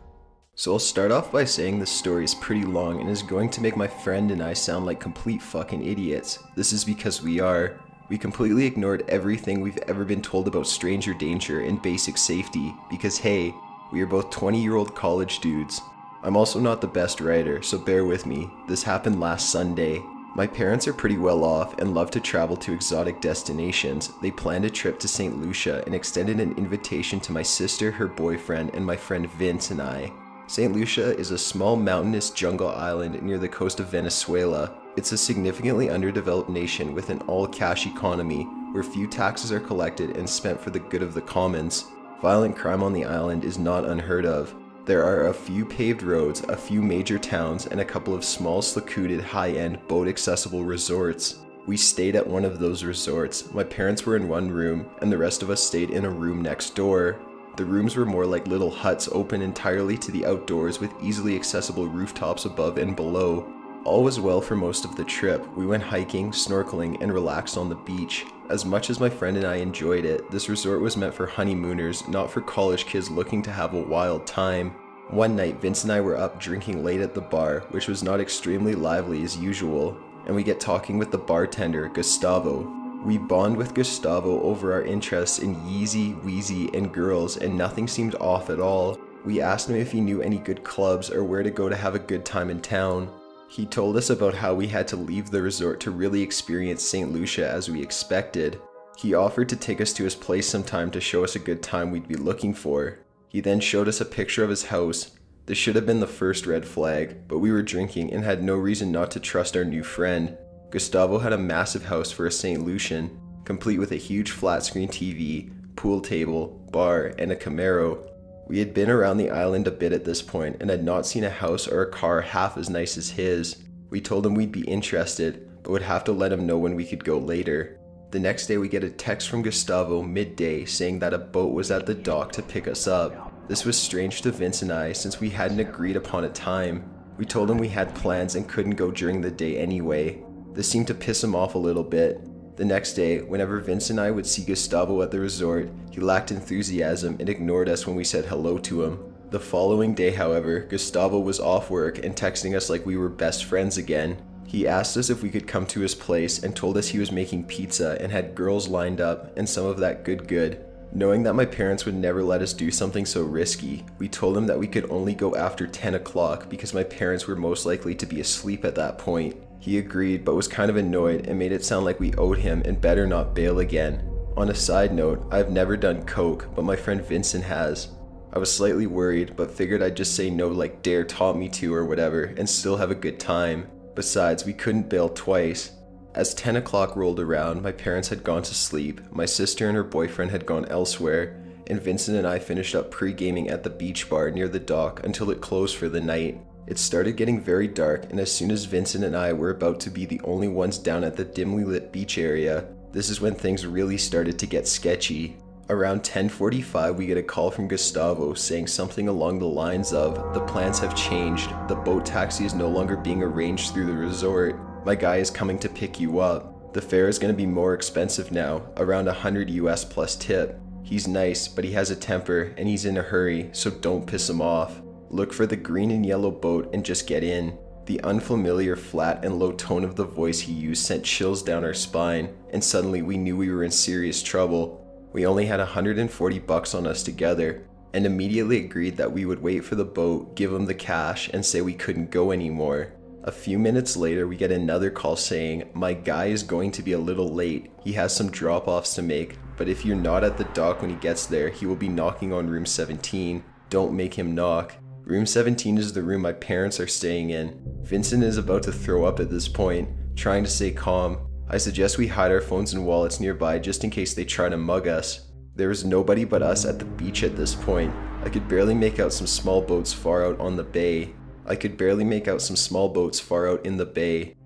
So I'll start off by saying this story is pretty long and is going to make my friend and I sound like complete fucking idiots. This is because we are. We completely ignored everything we've ever been told about stranger danger and basic safety because hey, we are both 20-year-old college dudes. I'm also not the best writer, so bear with me. This happened last Sunday. My parents are pretty well off and love to travel to exotic destinations. They planned a trip to St. Lucia and extended an invitation to my sister, her boyfriend, and my friend Vince and I. St. Lucia is a small mountainous jungle island near the coast of Venezuela. It's a significantly underdeveloped nation with an all-cash economy where few taxes are collected and spent for the good of the commons. Violent crime on the island is not unheard of. There are a few paved roads, a few major towns, and a couple of small, secluded, high-end, boat-accessible resorts. We stayed at one of those resorts. My parents were in one room, and the rest of us stayed in a room next door. The rooms were more like little huts open entirely to the outdoors with easily accessible rooftops above and below. All was well for most of the trip. We went hiking, snorkeling, and relaxed on the beach. As much as my friend and I enjoyed it, this resort was meant for honeymooners, not for college kids looking to have a wild time. One night, Vince and I were up drinking late at the bar, which was not extremely lively as usual, and we get talking with the bartender, Gustavo. We bond with Gustavo over our interests in Yeezy, Wheezy, and girls, and nothing seemed off at all. We asked him if he knew any good clubs or where to go to have a good time in town. He told us about how we had to leave the resort to really experience St. Lucia as we expected. He offered to take us to his place sometime to show us a good time we'd be looking for. He then showed us a picture of his house. This should have been the first red flag, but we were drinking and had no reason not to trust our new friend. Gustavo had a massive house for a St. Lucian, complete with a huge flat-screen TV, pool table, bar, and a Camaro. We had been around the island a bit at this point and had not seen a house or a car half as nice as his. We told him we'd be interested, but would have to let him know when we could go later. The next day we get a text from Gustavo midday saying that a boat was at the dock to pick us up. This was strange to Vince and I since we hadn't agreed upon a time. We told him we had plans and couldn't go during the day anyway. This seemed to piss him off a little bit. The next day, whenever Vince and I would see Gustavo at the resort, he lacked enthusiasm and ignored us when we said hello to him. The following day, however, Gustavo was off work and texting us like we were best friends again. He asked us if we could come to his place and told us he was making pizza and had girls lined up and some of that good. Knowing that my parents would never let us do something so risky, we told him that we could only go after 10 o'clock because my parents were most likely to be asleep at that point. He agreed but was kind of annoyed and made it sound like we owed him and better not bail again. On a side note, I've never done coke, but my friend Vincent has. I was slightly worried, but figured I'd just say no like Dare taught me to or whatever and still have a good time. Besides, we couldn't bail twice. As 10 o'clock rolled around, my parents had gone to sleep, my sister and her boyfriend had gone elsewhere, and Vincent and I finished up pre-gaming at the beach bar near the dock until it closed for the night. It started getting very dark, and as soon as Vincent and I were about to be the only ones down at the dimly lit beach area, this is when things really started to get sketchy. Around 10:45 we get a call from Gustavo saying something along the lines of, "The plans have changed, the boat taxi is no longer being arranged through the resort. My guy is coming to pick you up. The fare is going to be more expensive now, around $100 US plus tip. He's nice, but he has a temper and he's in a hurry, so don't piss him off. Look for the green and yellow boat and just get in." The unfamiliar flat and low tone of the voice he used sent chills down our spine, and suddenly we knew we were in serious trouble. We only had $140 on us together, and immediately agreed that we would wait for the boat, give him the cash, and say we couldn't go anymore. A few minutes later, we get another call saying, "My guy is going to be a little late. He has some drop-offs to make, but if you're not at the dock when he gets there, he will be knocking on room 17. Don't make him knock." Room 17 is the room my parents are staying in. Vincent is about to throw up at this point, trying to stay calm. I suggest we hide our phones and wallets nearby just in case they try to mug us. There was nobody but us at the beach at this point. I could barely make out some small boats far out in the bay,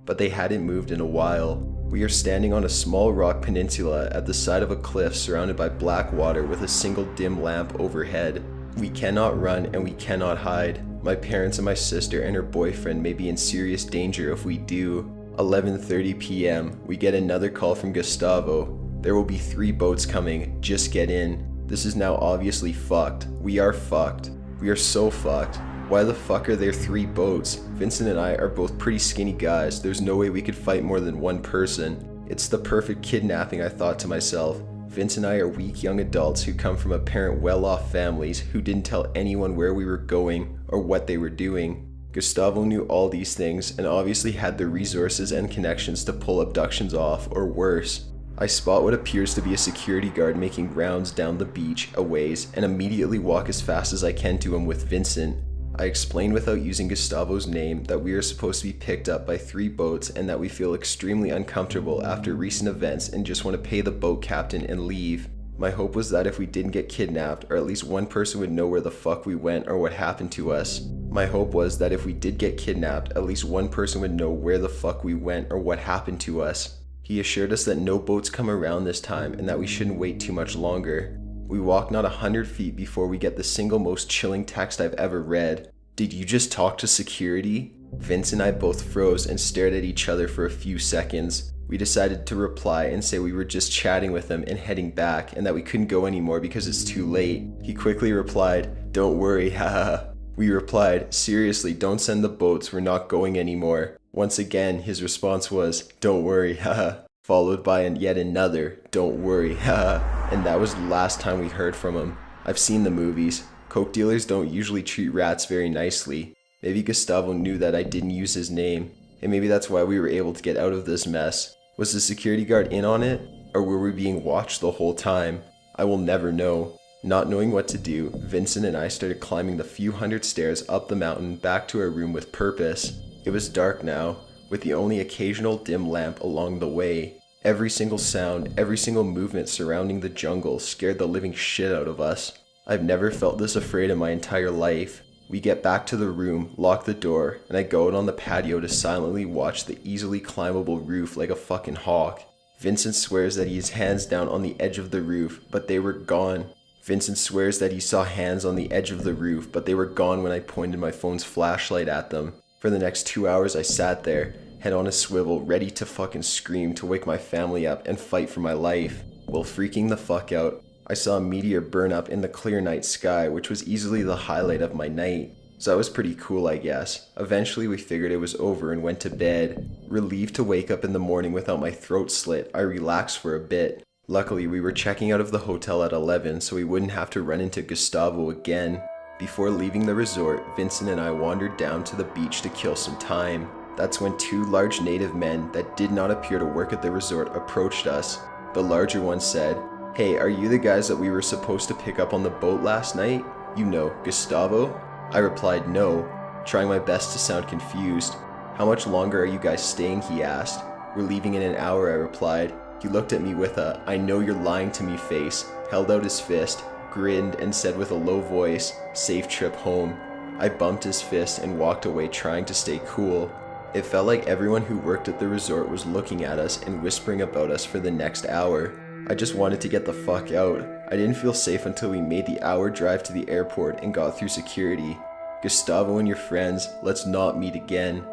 but they hadn't moved in a while. We are standing on a small rock peninsula at the side of a cliff surrounded by black water with a single dim lamp overhead. We cannot run and we cannot hide. My parents and my sister and her boyfriend may be in serious danger if we do. 11:30 p.m. We get another call from Gustavo. "There will be 3 boats coming, just get in." This is now obviously fucked. We are fucked. We are so fucked. Why the fuck are there 3 boats? Vincent and I are both pretty skinny guys. There's no way we could fight more than one person. It's the perfect kidnapping, I thought to myself. Vince and I are weak young adults who come from apparent well-off families who didn't tell anyone where we were going or what they were doing. Gustavo knew all these things and obviously had the resources and connections to pull abductions off, or worse. I spot what appears to be a security guard making rounds down the beach a ways and immediately walk as fast as I can to him with Vincent. I explain without using Gustavo's name that we are supposed to be picked up by 3 boats and that we feel extremely uncomfortable after recent events and just want to pay the boat captain and leave. My hope was that if we didn't get kidnapped, or at least one person would know where the fuck we went or what happened to us. My hope was that if we did get kidnapped, at least one person would know where the fuck we went or what happened to us. He assured us that no boats come around this time and that we shouldn't wait too much longer. We walk not 100 feet before we get the single most chilling text I've ever read. "Did you just talk to security?" Vince and I both froze and stared at each other for a few seconds. We decided to reply and say we were just chatting with him and heading back and that we couldn't go anymore because it's too late. He quickly replied, "Don't worry, haha." We replied, "Seriously, don't send the boats, we're not going anymore." Once again, his response was, "Don't worry, haha," followed by yet another, "Don't worry, haha," and that was the last time we heard from him. I've seen the movies. Coke dealers don't usually treat rats very nicely. Maybe Gustavo knew that I didn't use his name, and maybe that's why we were able to get out of this mess. Was the security guard in on it, or were we being watched the whole time? I will never know. Not knowing what to do, Vincent and I started climbing the few hundred stairs up the mountain back to our room with purpose. It was dark now, with the only occasional dim lamp along the way. Every single sound, every single movement surrounding the jungle scared the living shit out of us. I've never felt this afraid in my entire life. We get back to the room, lock the door, and I go out on the patio to silently watch the easily climbable roof like a fucking hawk. Vincent swears that he has hands down on the edge of the roof, but they were gone. Vincent swears that he saw hands on the edge of the roof, but they were gone when I pointed my phone's flashlight at them. For the next 2 hours I sat there, head on a swivel, ready to fucking scream to wake my family up and fight for my life. Well, freaking the fuck out, I saw a meteor burn up in the clear night sky, which was easily the highlight of my night. So that was pretty cool, I guess. Eventually we figured it was over and went to bed. Relieved to wake up in the morning without my throat slit, I relaxed for a bit. Luckily, we were checking out of the hotel at 11, so we wouldn't have to run into Gustavo again. Before leaving the resort, Vincent and I wandered down to the beach to kill some time. That's when 2 large native men that did not appear to work at the resort approached us. The larger one said, "Hey, are you the guys that we were supposed to pick up on the boat last night? You know, Gustavo?" I replied no, trying my best to sound confused. "How much longer are you guys staying?" he asked. "We're leaving in an hour," I replied. He looked at me with a "I know you're lying to me" face, held out his fist, grinned, and said with a low voice, "Safe trip home." I bumped his fist and walked away trying to stay cool. It felt like everyone who worked at the resort was looking at us and whispering about us for the next hour. I just wanted to get the fuck out. I didn't feel safe until we made the hour drive to the airport and got through security. Gustavo and your friends, let's not meet again.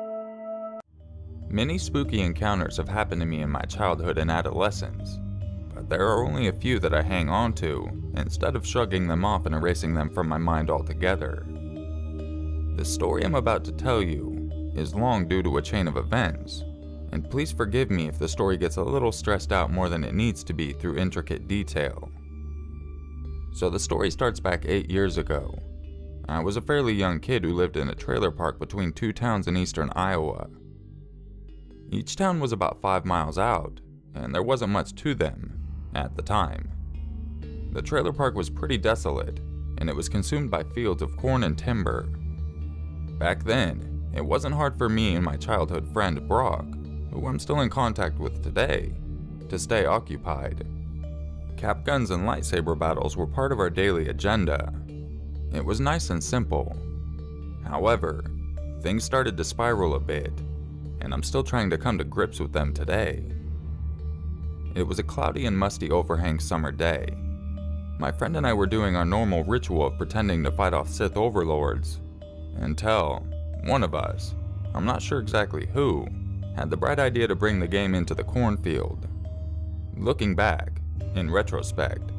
Many spooky encounters have happened to me in my childhood and adolescence, but there are only a few that I hang on to, instead of shrugging them off and erasing them from my mind altogether. The story I'm about to tell you is long due to a chain of events, and please forgive me if the story gets a little stressed out more than it needs to be through intricate detail. So the story starts back 8 years ago. I was a fairly young kid who lived in a trailer park between 2 towns in eastern Iowa. Each town was about 5 miles out, and there wasn't much to them at the time. The trailer park was pretty desolate, and it was consumed by fields of corn and timber. Back then, it wasn't hard for me and my childhood friend Brock, who I'm still in contact with today, to stay occupied. Cap guns and lightsaber battles were part of our daily agenda. It was nice and simple. However, things started to spiral a bit, and I'm still trying to come to grips with them today. It was a cloudy and musty overhang summer day. My friend and I were doing our normal ritual of pretending to fight off Sith overlords, until one of us, I'm not sure exactly who, had the bright idea to bring the game into the cornfield. Looking back, in retrospect,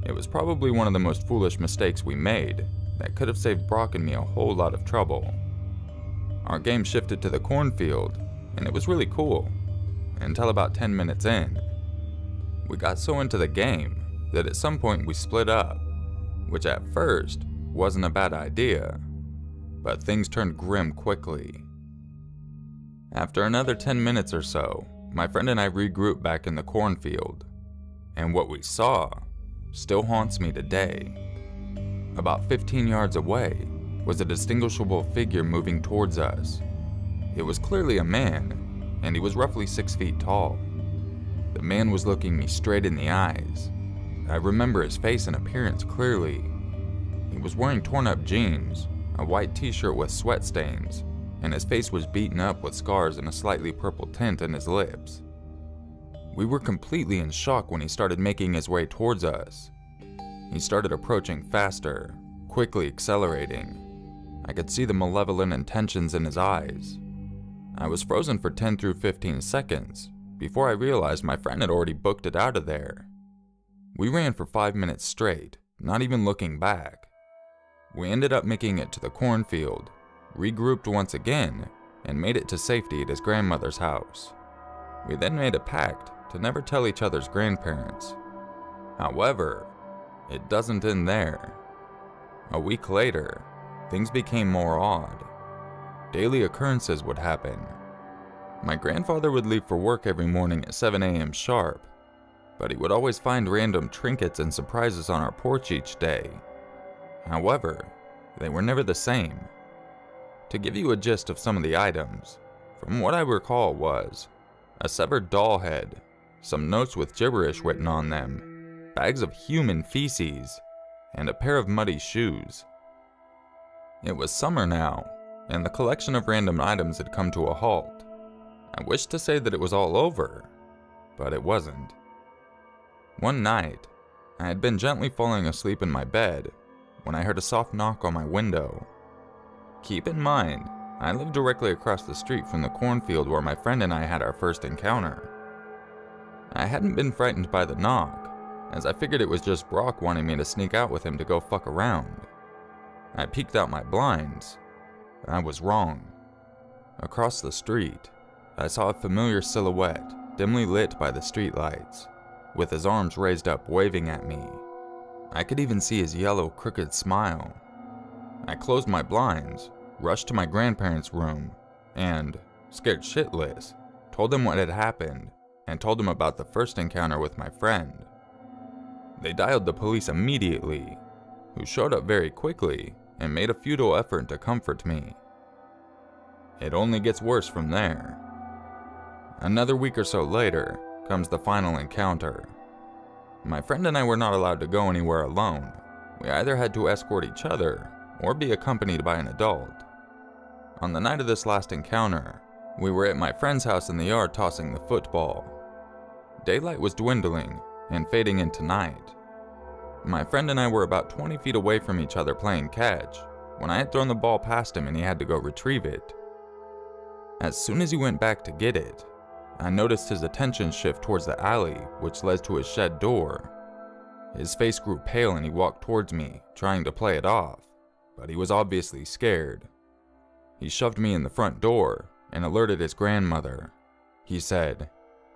it was probably one of the most foolish mistakes we made that could have saved Brock and me a whole lot of trouble. Our game shifted to the cornfield, and it was really cool, until about 10 minutes in. We got so into the game that at some point we split up, which at first wasn't a bad idea, but things turned grim quickly. After another 10 minutes or so, my friend and I regrouped back in the cornfield, and what we saw still haunts me today. About 15 yards away was a distinguishable figure moving towards us. It was clearly a man, and he was roughly 6 feet tall. The man was looking me straight in the eyes. I remember his face and appearance clearly. He was wearing torn up jeans, a white t-shirt with sweat stains, and his face was beaten up with scars and a slightly purple tint in his lips. We were completely in shock when he started making his way towards us. He started approaching faster, quickly accelerating. I could see the malevolent intentions in his eyes. I was frozen for 10 through 15 seconds before I realized my friend had already booked it out of there. We ran for 5 minutes straight, not even looking back. We ended up making it to the cornfield, regrouped once again, and made it to safety at his grandmother's house. We then made a pact to never tell each other's grandparents. However, it doesn't end there. A week later, things became more odd. Daily occurrences would happen. My grandfather would leave for work every morning at 7 a.m. sharp, but he would always find random trinkets and surprises on our porch each day. However, they were never the same. To give you a gist of some of the items, from what I recall was a severed doll head, some notes with gibberish written on them, bags of human feces, and a pair of muddy shoes. It was summer now, and the collection of random items had come to a halt. I wished to say that it was all over, but it wasn't. One night, I had been gently falling asleep in my bed when I heard a soft knock on my window. Keep in mind, I lived directly across the street from the cornfield where my friend and I had our first encounter. I hadn't been frightened by the knock, as I figured it was just Brock wanting me to sneak out with him to go fuck around. I peeked out my blinds. I was wrong. Across the street, I saw a familiar silhouette dimly lit by the streetlights, with his arms raised up waving at me. I could even see his yellow, crooked smile. I closed my blinds, rushed to my grandparents' room, and, scared shitless, told them what had happened and told them about the first encounter with my friend. They dialed the police immediately, who showed up very quickly and made a futile effort to comfort me. It only gets worse from there. Another week or so later comes the final encounter. My friend and I were not allowed to go anywhere alone. We either had to escort each other or be accompanied by an adult. On the night of this last encounter, we were at my friend's house in the yard tossing the football. Daylight was dwindling and fading into night. My friend and I were about 20 feet away from each other playing catch when I had thrown the ball past him and he had to go retrieve it. As soon as he went back to get it, I noticed his attention shift towards the alley which led to his shed door. His face grew pale and he walked towards me, trying to play it off, but he was obviously scared. He shoved me in the front door and alerted his grandmother. He said,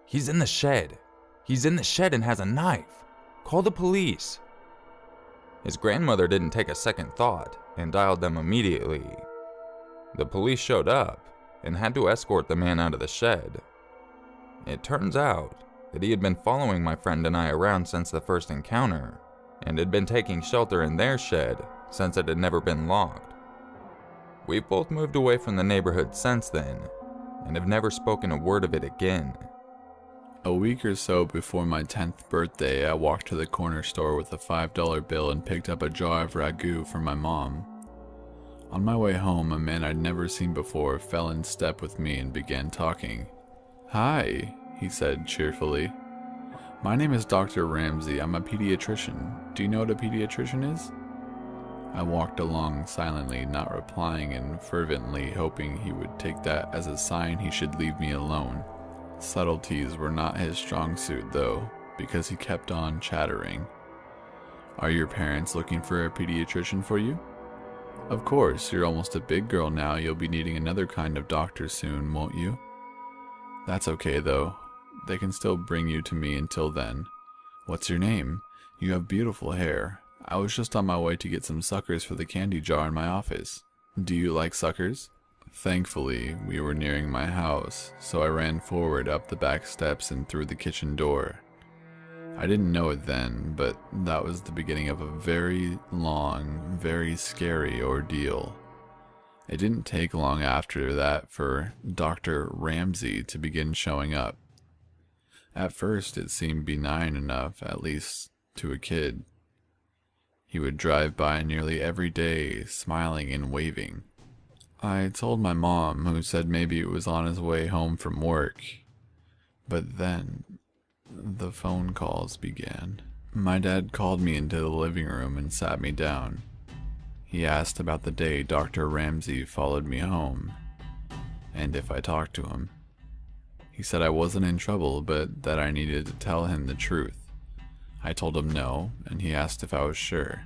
"He's in the shed. He's in the shed and has a knife. Call the police." His grandmother didn't take a second thought and dialed them immediately. The police showed up and had to escort the man out of the shed. It turns out that he had been following my friend and I around since the first encounter, and had been taking shelter in their shed since it had never been locked. We've both moved away from the neighborhood since then, and have never spoken a word of it again. A week or so before my 10th birthday, I walked to the corner store with a $5 bill and picked up a jar of ragu for my mom. On my way home, a man I'd never seen before fell in step with me and began talking. "Hi," he said cheerfully. "My name is Dr. Ramsey. I'm a pediatrician. Do you know what a pediatrician is?" I walked along silently, not replying, and fervently hoping he would take that as a sign he should leave me alone. Subtleties were not his strong suit, though, because he kept on chattering. "Are your parents looking for a pediatrician for you?" "Of course, you're almost a big girl now. You'll be needing another kind of doctor soon, won't you?" "That's okay, though. They can still bring you to me until then. What's your name? You have beautiful hair. I was just on my way to get some suckers for the candy jar in my office. Do you like suckers?" Thankfully, we were nearing my house, so I ran forward up the back steps and through the kitchen door. I didn't know it then, but that was the beginning of a very long, very scary ordeal. It didn't take long after that for Dr. Ramsey to begin showing up. At first, it seemed benign enough, at least to a kid. He would drive by nearly every day, smiling and waving. I told my mom, who said maybe it was on his way home from work. But then, the phone calls began. My dad called me into the living room and sat me down. He asked about the day Dr. Ramsey followed me home, and if I talked to him. He said I wasn't in trouble, but that I needed to tell him the truth. I told him no, and he asked if I was sure.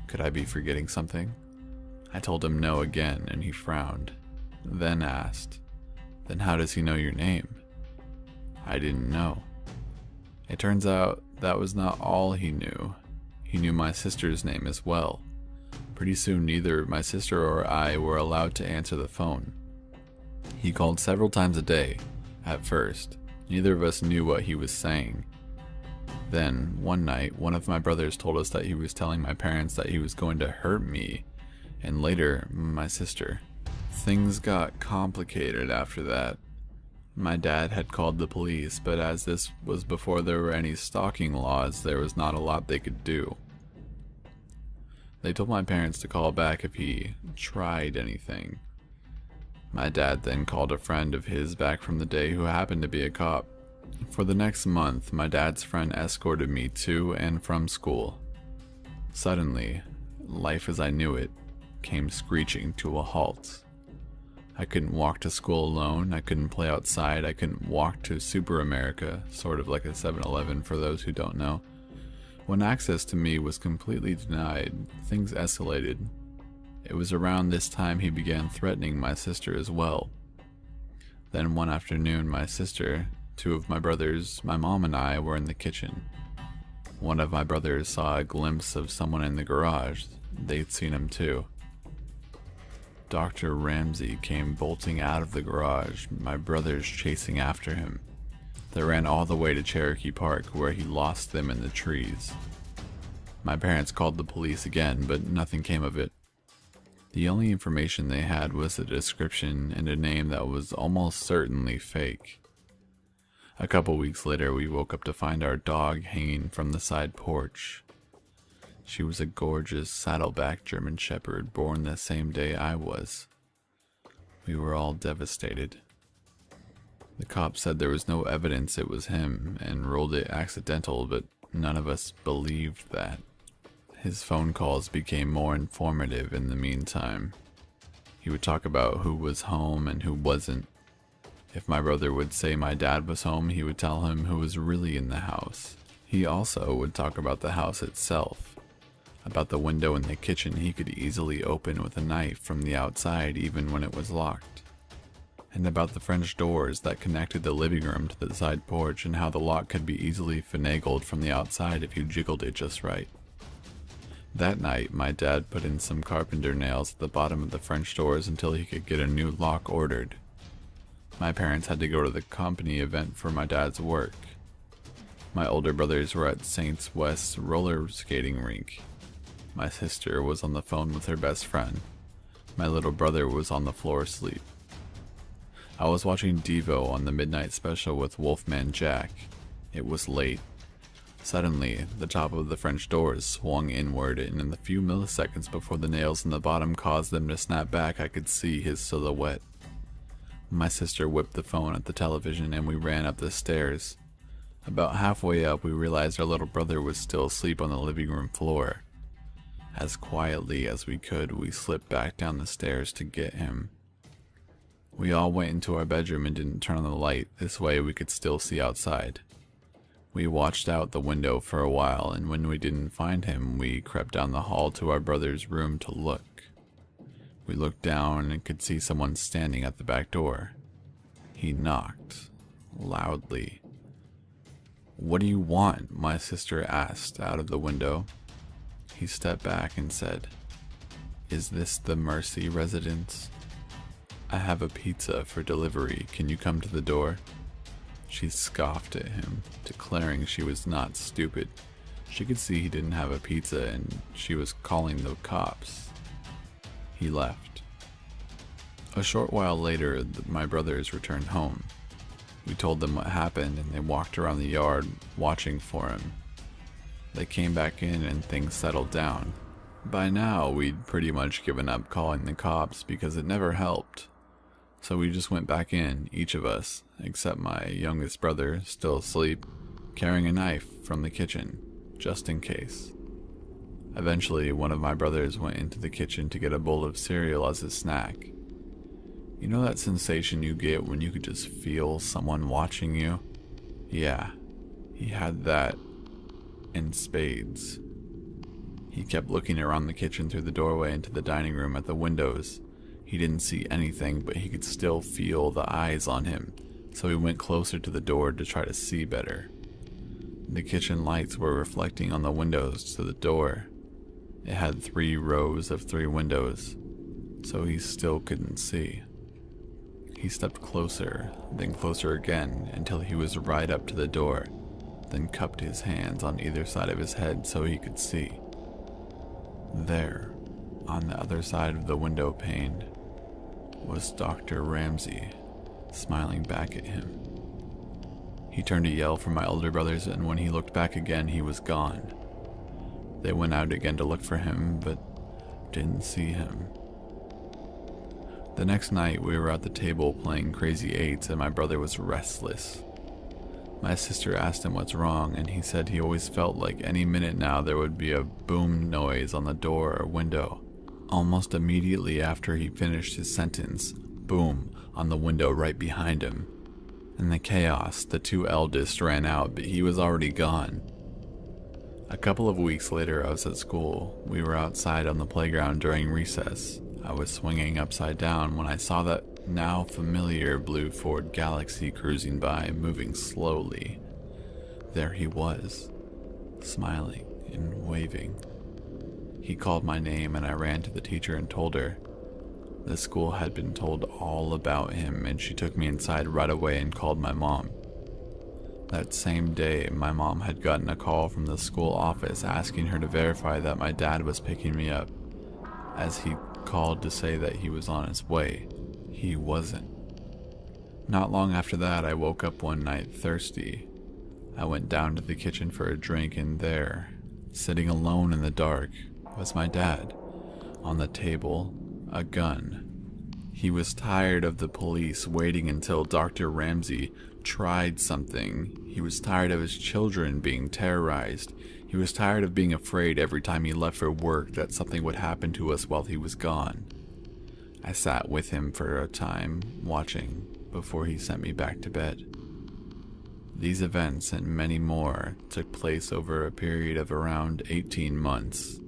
Could I be forgetting something? I told him no again, and he frowned, then asked, "Then how does he know your name?" I didn't know. It turns out that was not all he knew. He knew my sister's name as well. Pretty soon neither my sister or I were allowed to answer the phone. He called several times a day. At first, neither of us knew what he was saying. Then, one night, one of my brothers told us that he was telling my parents that he was going to hurt me, and later, my sister. Things got complicated after that. My dad had called the police, but as this was before there were any stalking laws, there was not a lot they could do. They told my parents to call back if he tried anything. My dad then called a friend of his back from the day who happened to be a cop. For the next month, my dad's friend escorted me to and from school. Suddenly, life as I knew it came screeching to a halt. I couldn't walk to school alone, I couldn't play outside, I couldn't walk to Super America, sort of like a 7-Eleven for those who don't know. When access to me was completely denied, things escalated. It was around this time he began threatening my sister as well. Then one afternoon, my sister, two of my brothers, my mom and I were in the kitchen. One of my brothers saw a glimpse of someone in the garage. They'd seen him too. Dr. Ramsey came bolting out of the garage, my brothers chasing after him. They ran all the way to Cherokee Park, where he lost them in the trees. My parents called the police again, but nothing came of it. The only information they had was a description and a name that was almost certainly fake. A couple weeks later, we woke up to find our dog hanging from the side porch. She was a gorgeous saddleback German Shepherd born the same day I was. We were all devastated. The cop said there was no evidence it was him and ruled it accidental, but none of us believed that. His phone calls became more informative in the meantime. He would talk about who was home and who wasn't. If my brother would say my dad was home, he would tell him who was really in the house. He also would talk about the house itself. About the window in the kitchen he could easily open with a knife from the outside even when it was locked. And about the French doors that connected the living room to the side porch and how the lock could be easily finagled from the outside if you jiggled it just right. That night, my dad put in some carpenter nails at the bottom of the French doors until he could get a new lock ordered. My parents had to go to the company event for my dad's work. My older brothers were at Saints West's roller skating rink. My sister was on the phone with her best friend. My little brother was on the floor asleep. I was watching Devo on the midnight special with Wolfman Jack. It was late. Suddenly, the top of the French doors swung inward, and in the few milliseconds before the nails in the bottom caused them to snap back, I could see his silhouette. My sister whipped the phone at the television and we ran up the stairs. About halfway up, we realized our little brother was still asleep on the living room floor. As quietly as we could, we slipped back down the stairs to get him. We all went into our bedroom and didn't turn on the light, this way we could still see outside. We watched out the window for a while, and when we didn't find him, we crept down the hall to our brother's room to look. We looked down and could see someone standing at the back door. He knocked, loudly. "What do you want?" my sister asked out of the window. He stepped back and said, "Is this the Mercy residence? I have a pizza for delivery. Can you come to the door?" She scoffed at him, declaring she was not stupid. She could see he didn't have a pizza and she was calling the cops. He left. A short while later, my brothers returned home. We told them what happened and they walked around the yard watching for him. They came back in and things settled down. By now, we'd pretty much given up calling the cops because it never helped. So we just went back in, each of us, except my youngest brother, still asleep, carrying a knife from the kitchen, just in case. Eventually, one of my brothers went into the kitchen to get a bowl of cereal as a snack. You know that sensation you get when you could just feel someone watching you? Yeah, he had that in spades. He kept looking around the kitchen through the doorway into the dining room at the windows. He didn't see anything, but he could still feel the eyes on him, so he went closer to the door to try to see better. The kitchen lights were reflecting on the windows to the door. It had 3 rows of 3 windows, so he still couldn't see. He stepped closer, then closer again, until he was right up to the door, then cupped his hands on either side of his head so he could see. There, on the other side of the window pane, was Dr. Ramsey, smiling back at him. He turned to yell for my older brothers, and when he looked back again, he was gone. They went out again to look for him, but didn't see him. The next night, we were at the table playing Crazy Eights, and my brother was restless. My sister asked him what's wrong, and he said he always felt like any minute now there would be a boom noise on the door or window. Almost immediately after he finished his sentence, boom, on the window right behind him. In the chaos, the 2 eldest ran out, but he was already gone. A couple of weeks later, I was at school. We were outside on the playground during recess. I was swinging upside down when I saw that now familiar blue Ford Galaxy cruising by, moving slowly. There he was, smiling and waving. He called my name and I ran to the teacher and told her. The school had been told all about him and she took me inside right away and called my mom. That same day, my mom had gotten a call from the school office asking her to verify that my dad was picking me up, as he called to say that he was on his way. He wasn't. Not long after that, I woke up one night thirsty. I went down to the kitchen for a drink and there, sitting alone in the dark, was my dad. On the table, a gun. He was tired of the police waiting until Dr. Ramsey tried something. He was tired of his children being terrorized. He was tired of being afraid every time he left for work that something would happen to us while he was gone. I sat with him for a time, watching, before he sent me back to bed. These events and many more took place over a period of around 18 months.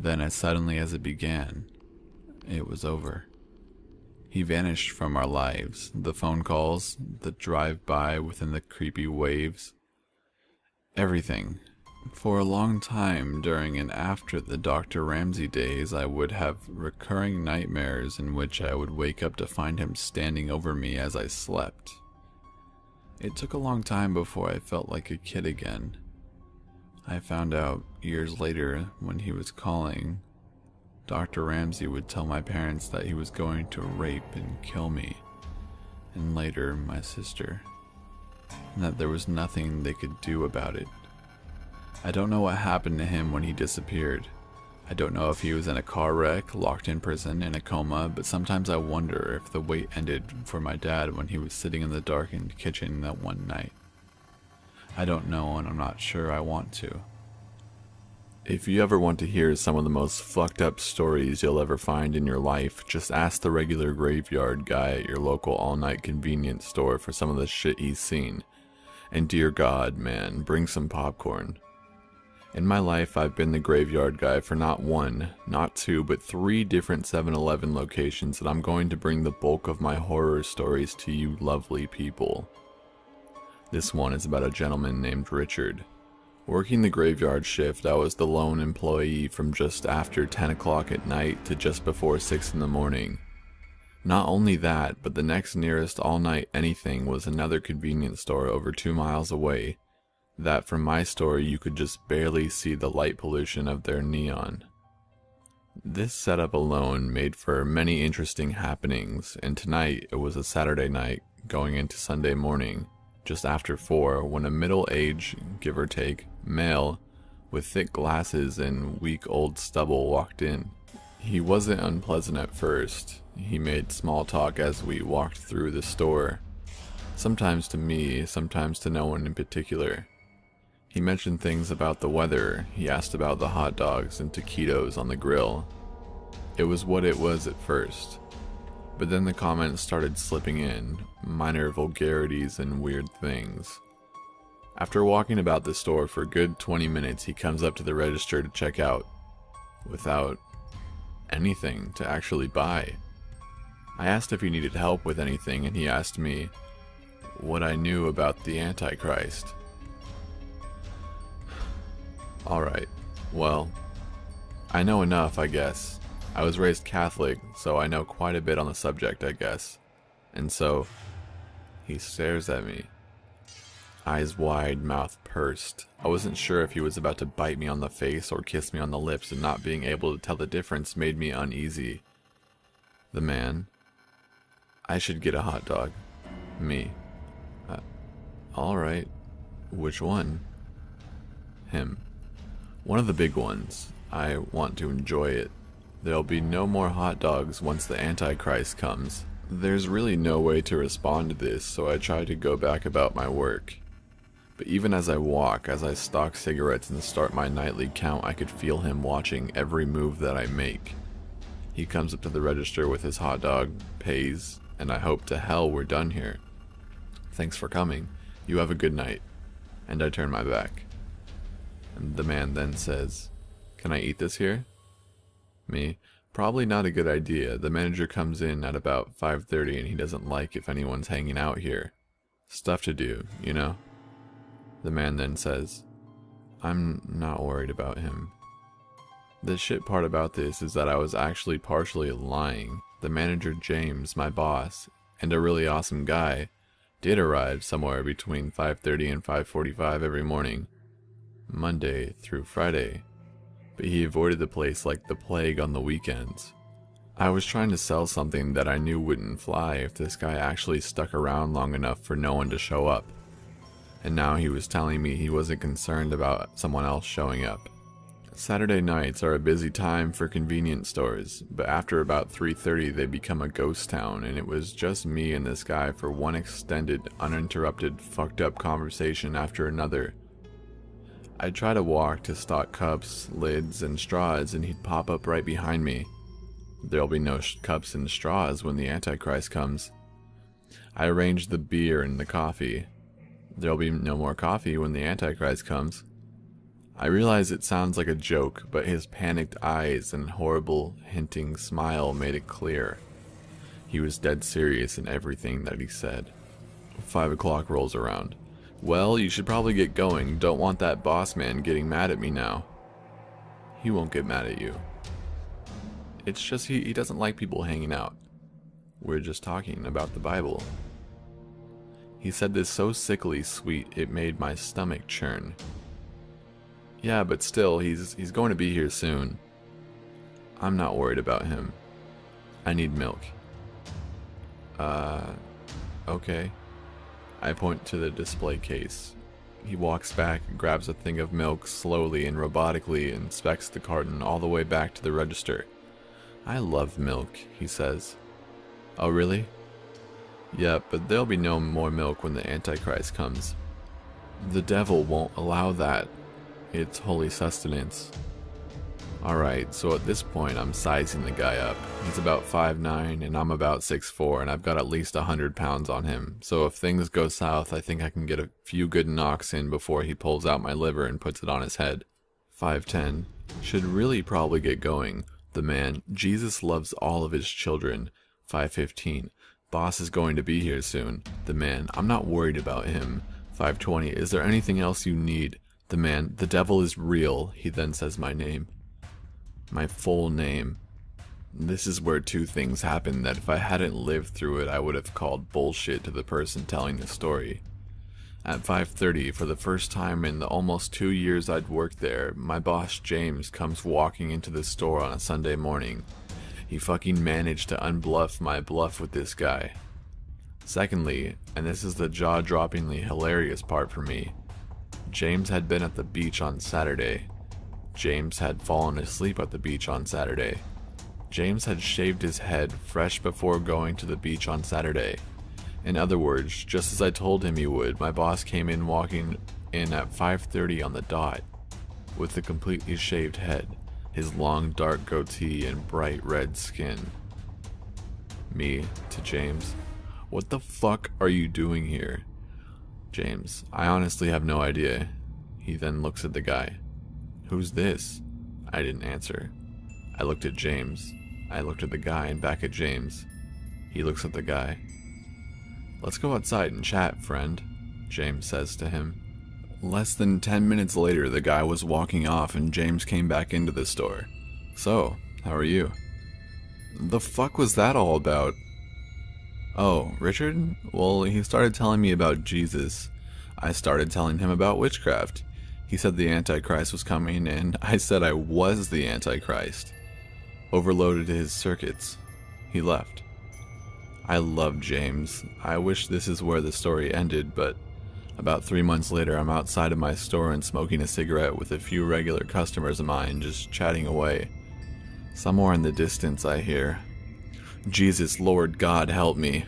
Then, as suddenly as it began, it was over. He vanished from our lives, the phone calls, the drive-by within the creepy waves. Everything For a long time during and after the Dr. Ramsay days, I would have recurring nightmares in which I would wake up to find him standing over me as I slept. It took a long time before I felt like a kid again. I found out years later when he was calling, Dr. Ramsay would tell my parents that he was going to rape and kill me, and later my sister, and that there was nothing they could do about it. I don't know what happened to him when he disappeared. I don't know if he was in a car wreck, locked in prison, in a coma, but sometimes I wonder if the wait ended for my dad when he was sitting in the darkened kitchen that one night. I don't know, and I'm not sure I want to. If you ever want to hear some of the most fucked up stories you'll ever find in your life, just ask the regular graveyard guy at your local all-night convenience store for some of the shit he's seen. And dear God, man, bring some popcorn. In my life, I've been the graveyard guy for not one, not two, but 3 different 7-Eleven locations, and I'm going to bring the bulk of my horror stories to you lovely people. This one is about a gentleman named Richard. Working the graveyard shift, I was the lone employee from just after 10 o'clock at night to just before 6 in the morning. Not only that, but the next nearest all-night anything was another convenience store over 2 miles away, that from my store you could just barely see the light pollution of their neon. This setup alone made for many interesting happenings, and tonight it was a Saturday night going into Sunday morning, just after 4, when a middle-aged, give or take, male with thick glasses and week-old stubble walked in. He wasn't unpleasant at first. He made small talk as we walked through the store, sometimes to me, sometimes to no one in particular. He mentioned things about the weather. He asked about the hot dogs and taquitos on the grill. It was what it was at first, but then the comments started slipping in, minor vulgarities and weird things. After walking about the store for a good 20 minutes, he comes up to the register to check out, without anything to actually buy. I asked if he needed help with anything, and he asked me what I knew about the Antichrist. Alright, well, I know enough, I guess. I was raised Catholic, so I know quite a bit on the subject, I guess. And so, he stares at me. Eyes wide, mouth pursed. I wasn't sure if he was about to bite me on the face or kiss me on the lips, and not being able to tell the difference made me uneasy. The man. I should get a hot dog. Me. Alright. Which one? Him. One of the big ones. I want to enjoy it. There'll be no more hot dogs once the Antichrist comes. There's really no way to respond to this, so I try to go back about my work. But even as I walk, as I stock cigarettes and start my nightly count, I could feel him watching every move that I make. He comes up to the register with his hot dog, pays, and I hope to hell we're done here. Thanks for coming. You have a good night. And I turn my back. And the man then says, "Can I eat this here?" Me. Probably not a good idea. The manager comes in at about 5:30 and he doesn't like if anyone's hanging out here. Stuff to do, you know? The man then says, "I'm not worried about him." The shit part about this is that I was actually partially lying. The manager James, my boss, and a really awesome guy, did arrive somewhere between 5:30 and 5:45 every morning, Monday through Friday, but he avoided the place like the plague on the weekends. I was trying to sell something that I knew wouldn't fly if this guy actually stuck around long enough for no one to show up, and now he was telling me he wasn't concerned about someone else showing up. Saturday nights are a busy time for convenience stores, but after about 3:30 they become a ghost town, and it was just me and this guy for one extended, uninterrupted, fucked up conversation after another. I'd try to walk to stock cups, lids, and straws, and he'd pop up right behind me. There'll be no cups and straws when the Antichrist comes. I arranged the beer and the coffee. There'll be no more coffee when the Antichrist comes. I realize it sounds like a joke, but his panicked eyes and horrible, hinting smile made it clear. He was dead serious in everything that he said. 5 o'clock rolls around. Well, you should probably get going. Don't want that boss man getting mad at me now. He won't get mad at you. It's just he doesn't like people hanging out. We're just talking about the Bible. He said this so sickly sweet it made my stomach churn. Yeah, but still, he's going to be here soon. I'm not worried about him. I need milk. Okay. I point to the display case. He walks back and grabs a thing of milk slowly and robotically and inspects the carton all the way back to the register. I love milk, he says. Oh, really? Yeah, but there'll be no more milk when the Antichrist comes. The devil won't allow that. It's holy sustenance. Alright, so at this point I'm sizing the guy up. He's about 5'9" and I'm about 6'4", and I've got at least 100 pounds on him. So if things go south, I think I can get a few good knocks in before he pulls out my liver and puts it on his head. 5'10". Should really probably get going. The man, Jesus loves all of his children. 5'15". Boss is going to be here soon. The man, I'm not worried about him. 5'20". Is there anything else you need? The man, the devil is real. He then says my name. My full name. This is where two things happen that if I hadn't lived through it, I would have called bullshit to the person telling the story. At 5:30, for the first time in the almost 2 years I'd worked there, my boss James comes walking into the store on a Sunday morning. He fucking managed to unbluff my bluff with this guy. Secondly, and this is the jaw-droppingly hilarious part for me, James had been at the beach on Saturday. James had fallen asleep at the beach on Saturday. James had shaved his head fresh before going to the beach on Saturday. In other words, just as I told him he would, my boss came in walking in at 5:30 on the dot, with a completely shaved head, his long dark goatee and bright red skin. Me to James, what the fuck are you doing here? James, I honestly have no idea. He then looks at the guy. Who's this? I didn't answer. I looked at James. I looked at the guy and back at James. He looks at the guy. Let's go outside and chat, friend, James says to him. Less than 10 minutes later, the guy was walking off and James came back into the store. So, how are you? The fuck was that all about? Oh, Richard? Well, he started telling me about Jesus. I started telling him about witchcraft. He said the Antichrist was coming, and I said I was the Antichrist. Overloaded his circuits. He left. I love James. I wish this is where the story ended, but about 3 months later I'm outside of my store and smoking a cigarette with a few regular customers of mine, just chatting away. Somewhere in the distance I hear, Jesus, Lord God, help me.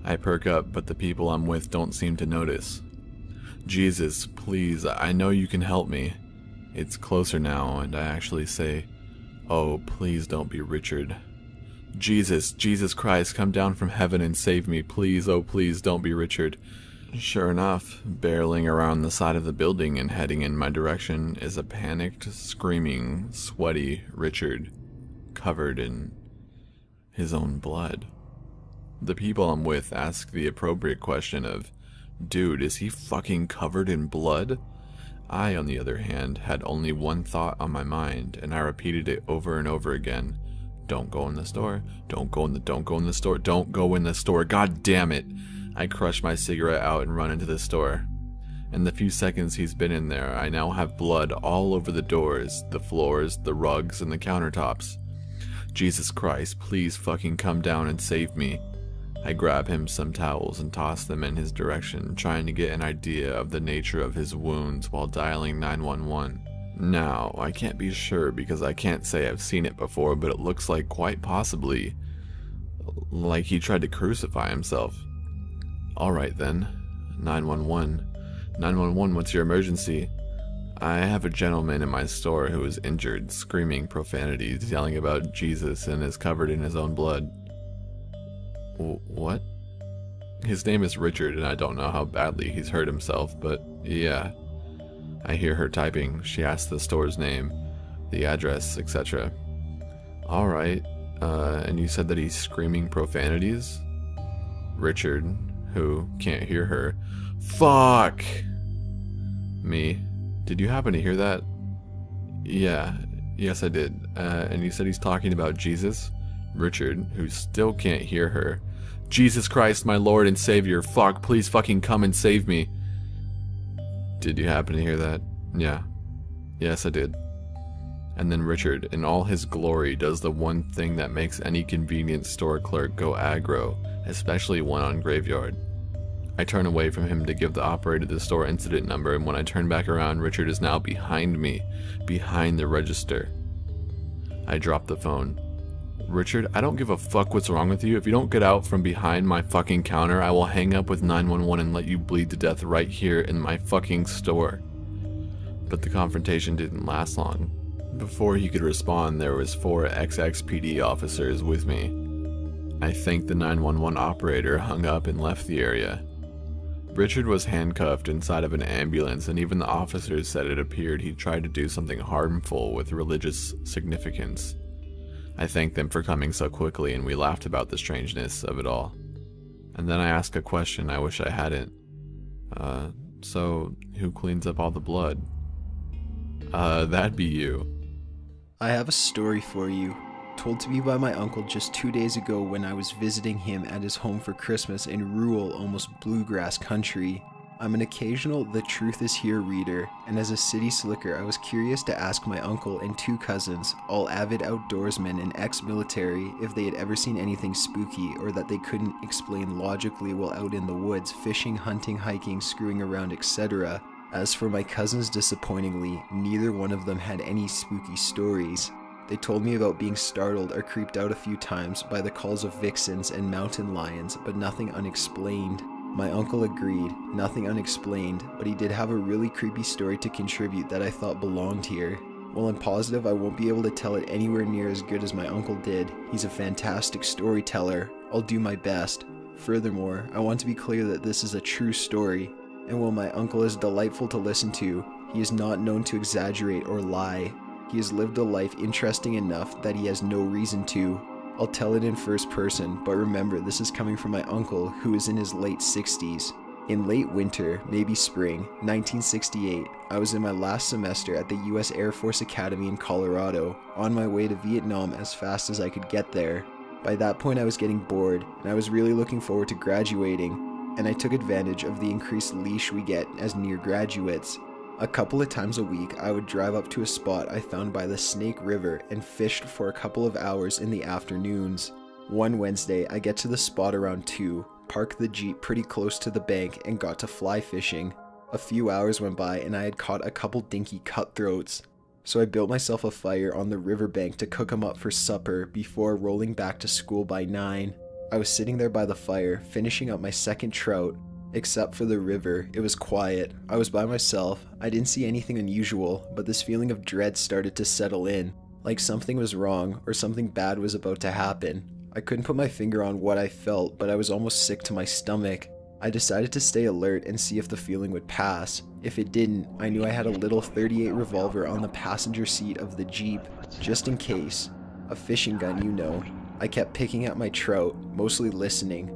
I perk up, but the people I'm with don't seem to notice. Jesus, please, I know you can help me. It's closer now, and I actually say, oh, please don't be Richard. Jesus, Jesus Christ, come down from heaven and save me, please, oh please don't be Richard. Sure enough, barreling around the side of the building and heading in my direction is a panicked, screaming, sweaty Richard, covered in his own blood. The people I'm with ask the appropriate question of, dude, is he fucking covered in blood? I, on the other hand, had only one thought on my mind, and I repeated it over and over again. Don't go in the store. Don't go in the store. Don't go in the store. God damn it. I crush my cigarette out and run into the store. In the few seconds he's been in there, I now have blood all over the doors, the floors, the rugs, and the countertops. Jesus Christ, please fucking come down and save me. I grab him some towels and toss them in his direction, trying to get an idea of the nature of his wounds while dialing 911. Now, I can't be sure because I can't say I've seen it before, but it looks like quite possibly like he tried to crucify himself. Alright then, 911. 911, what's your emergency? I have a gentleman in my store who is injured, screaming profanities, yelling about Jesus, and is covered in his own blood. What? His name is Richard, and I don't know how badly he's hurt himself, but yeah. I hear her typing. She asks the store's name, the address, etc. Alright, and you said that he's screaming profanities? Richard, who can't hear her. Fuck! Me. Did you happen to hear that? Yeah. Yes, I did. And you said he's talking about Jesus? Richard, who still can't hear her. Jesus Christ, my Lord and Savior. Fuck, please fucking come and save me. Did you happen to hear that? Yeah. Yes, I did. And then Richard, in all his glory, does the one thing that makes any convenience store clerk go aggro, especially one on Graveyard. I turn away from him to give the operator the store incident number, and when I turn back around, Richard is now behind me, behind the register. I drop the phone. Richard, I don't give a fuck what's wrong with you. If you don't get out from behind my fucking counter, I will hang up with 911 and let you bleed to death right here in my fucking store. But the confrontation didn't last long. Before he could respond, there was 4 XXPD officers with me. I think the 911 operator hung up and left the area. Richard was handcuffed inside of an ambulance, and even the officers said it appeared he tried to do something harmful with religious significance. I thanked them for coming so quickly, and we laughed about the strangeness of it all. And then I asked a question I wish I hadn't. So who cleans up all the blood? That'd be you. I have a story for you, told to me by my uncle just 2 days ago when I was visiting him at his home for Christmas in rural, almost bluegrass country. I'm an occasional The Truth Is Here reader, and as a city slicker, I was curious to ask my uncle and 2 cousins, all avid outdoorsmen and ex-military, if they had ever seen anything spooky or that they couldn't explain logically while out in the woods, fishing, hunting, hiking, screwing around, etc. As for my cousins, disappointingly, neither one of them had any spooky stories. They told me about being startled or creeped out a few times by the calls of vixens and mountain lions, but nothing unexplained. My uncle agreed, nothing unexplained, but he did have a really creepy story to contribute that I thought belonged here. While I'm positive I won't be able to tell it anywhere near as good as my uncle did, he's a fantastic storyteller. I'll do my best. Furthermore, I want to be clear that this is a true story, and while my uncle is delightful to listen to, he is not known to exaggerate or lie. He has lived a life interesting enough that he has no reason to. I'll tell it in first person, but remember this is coming from my uncle who is in his late 60s. In late winter, maybe spring, 1968, I was in my last semester at the US Air Force Academy in Colorado, on my way to Vietnam as fast as I could get there. By that point I was getting bored, and I was really looking forward to graduating, and I took advantage of the increased leash we get as near graduates. A couple of times a week, I would drive up to a spot I found by the Snake River and fished for a couple of hours in the afternoons. One Wednesday, I get to the spot around 2, parked the Jeep pretty close to the bank, and got to fly fishing. A few hours went by and I had caught a couple dinky cutthroats. So I built myself a fire on the riverbank to cook them up for supper before rolling back to school by 9. I was sitting there by the fire, finishing up my second trout. Except for the river, it was quiet. I was by myself. I didn't see anything unusual, but this feeling of dread started to settle in, like something was wrong or something bad was about to happen. I couldn't put my finger on what I felt, but I was almost sick to my stomach. I decided to stay alert and see if the feeling would pass. If it didn't, I knew I had a little .38 revolver on the passenger seat of the Jeep, just in case. A fishing gun, you know. I kept picking at my trout, mostly listening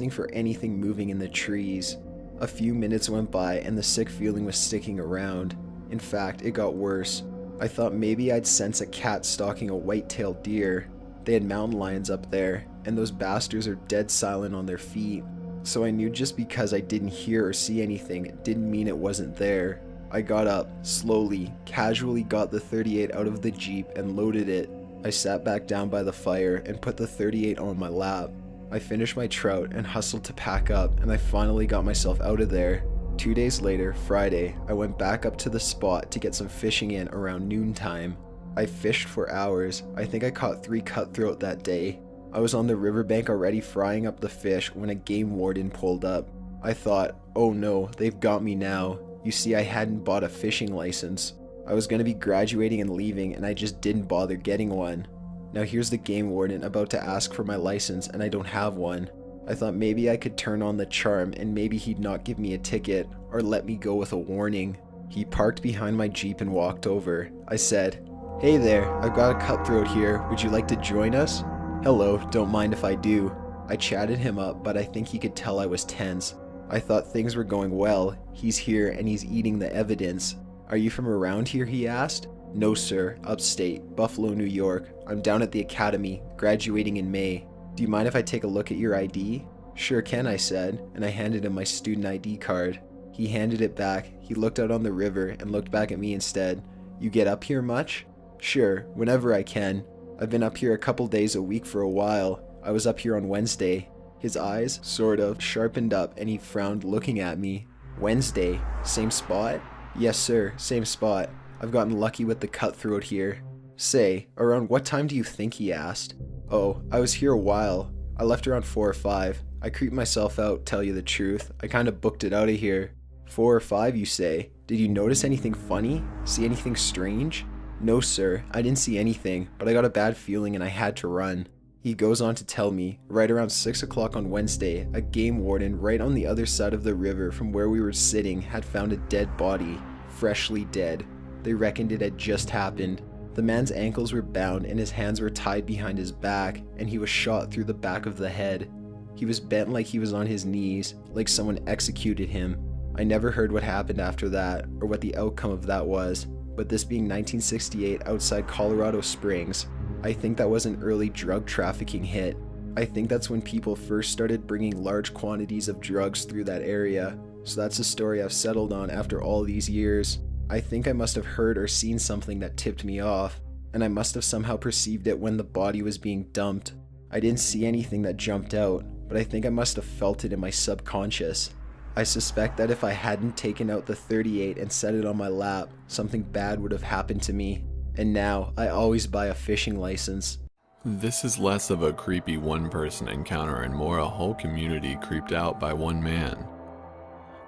for anything moving in the trees. A few minutes went by and the sick feeling was sticking around. In fact, it got worse. I thought maybe I'd sense a cat stalking a white-tailed deer. They had mountain lions up there, and those bastards are dead silent on their feet. So I knew just because I didn't hear or see anything, it didn't mean it wasn't there. I got up, slowly, casually got the .38 out of the Jeep and loaded it. I sat back down by the fire and put the .38 on my lap. I finished my trout and hustled to pack up, and I finally got myself out of there. 2 days later, Friday, I went back up to the spot to get some fishing in around noontime. I fished for hours. I think I caught 3 cutthroat that day. I was on the riverbank already frying up the fish when a game warden pulled up. I thought, oh no, they've got me now. You see, I hadn't bought a fishing license. I was going to be graduating and leaving, and I just didn't bother getting one. Now here's the game warden about to ask for my license and I don't have one. I thought maybe I could turn on the charm and maybe he'd not give me a ticket or let me go with a warning. He parked behind my Jeep and walked over. I said, "Hey there, I've got a cutthroat here. Would you like to join us?" "Hello, don't mind if I do." I chatted him up, but I think he could tell I was tense. I thought things were going well. He's here and he's eating the evidence. Are you from around here, he asked. No sir, upstate, Buffalo, New York. I'm down at the academy, graduating in May. Do you mind if I take a look at your ID? Sure can, I said, and I handed him my student ID card. He handed it back, he looked out on the river and looked back at me instead. You get up here much? Sure, whenever I can. I've been up here a couple days a week for a while. I was up here on Wednesday. His eyes sort of sharpened up and he frowned looking at me. Wednesday? Same spot? Yes sir, same spot. I've gotten lucky with the cutthroat here. Say, around what time do you think, he asked? Oh, I was here a while. I left around 4 or 5. I creeped myself out, tell you the truth. I kinda booked it out of here. 4 or 5, you say? Did you notice anything funny? See anything strange? No sir, I didn't see anything, but I got a bad feeling and I had to run. He goes on to tell me, right around 6 o'clock on Wednesday, a game warden right on the other side of the river from where we were sitting had found a dead body, freshly dead. They reckoned it had just happened. The man's ankles were bound and his hands were tied behind his back, and he was shot through the back of the head. He was bent like he was on his knees, like someone executed him. I never heard what happened after that, or what the outcome of that was, but this being 1968 outside Colorado Springs, I think that was an early drug trafficking hit. I think that's when people first started bringing large quantities of drugs through that area, so that's a story I've settled on after all these years. I think I must have heard or seen something that tipped me off, and I must have somehow perceived it when the body was being dumped. I didn't see anything that jumped out, but I think I must have felt it in my subconscious. I suspect that if I hadn't taken out the .38 and set it on my lap, something bad would have happened to me. And now, I always buy a fishing license. This is less of a creepy one-person encounter and more a whole community creeped out by one man.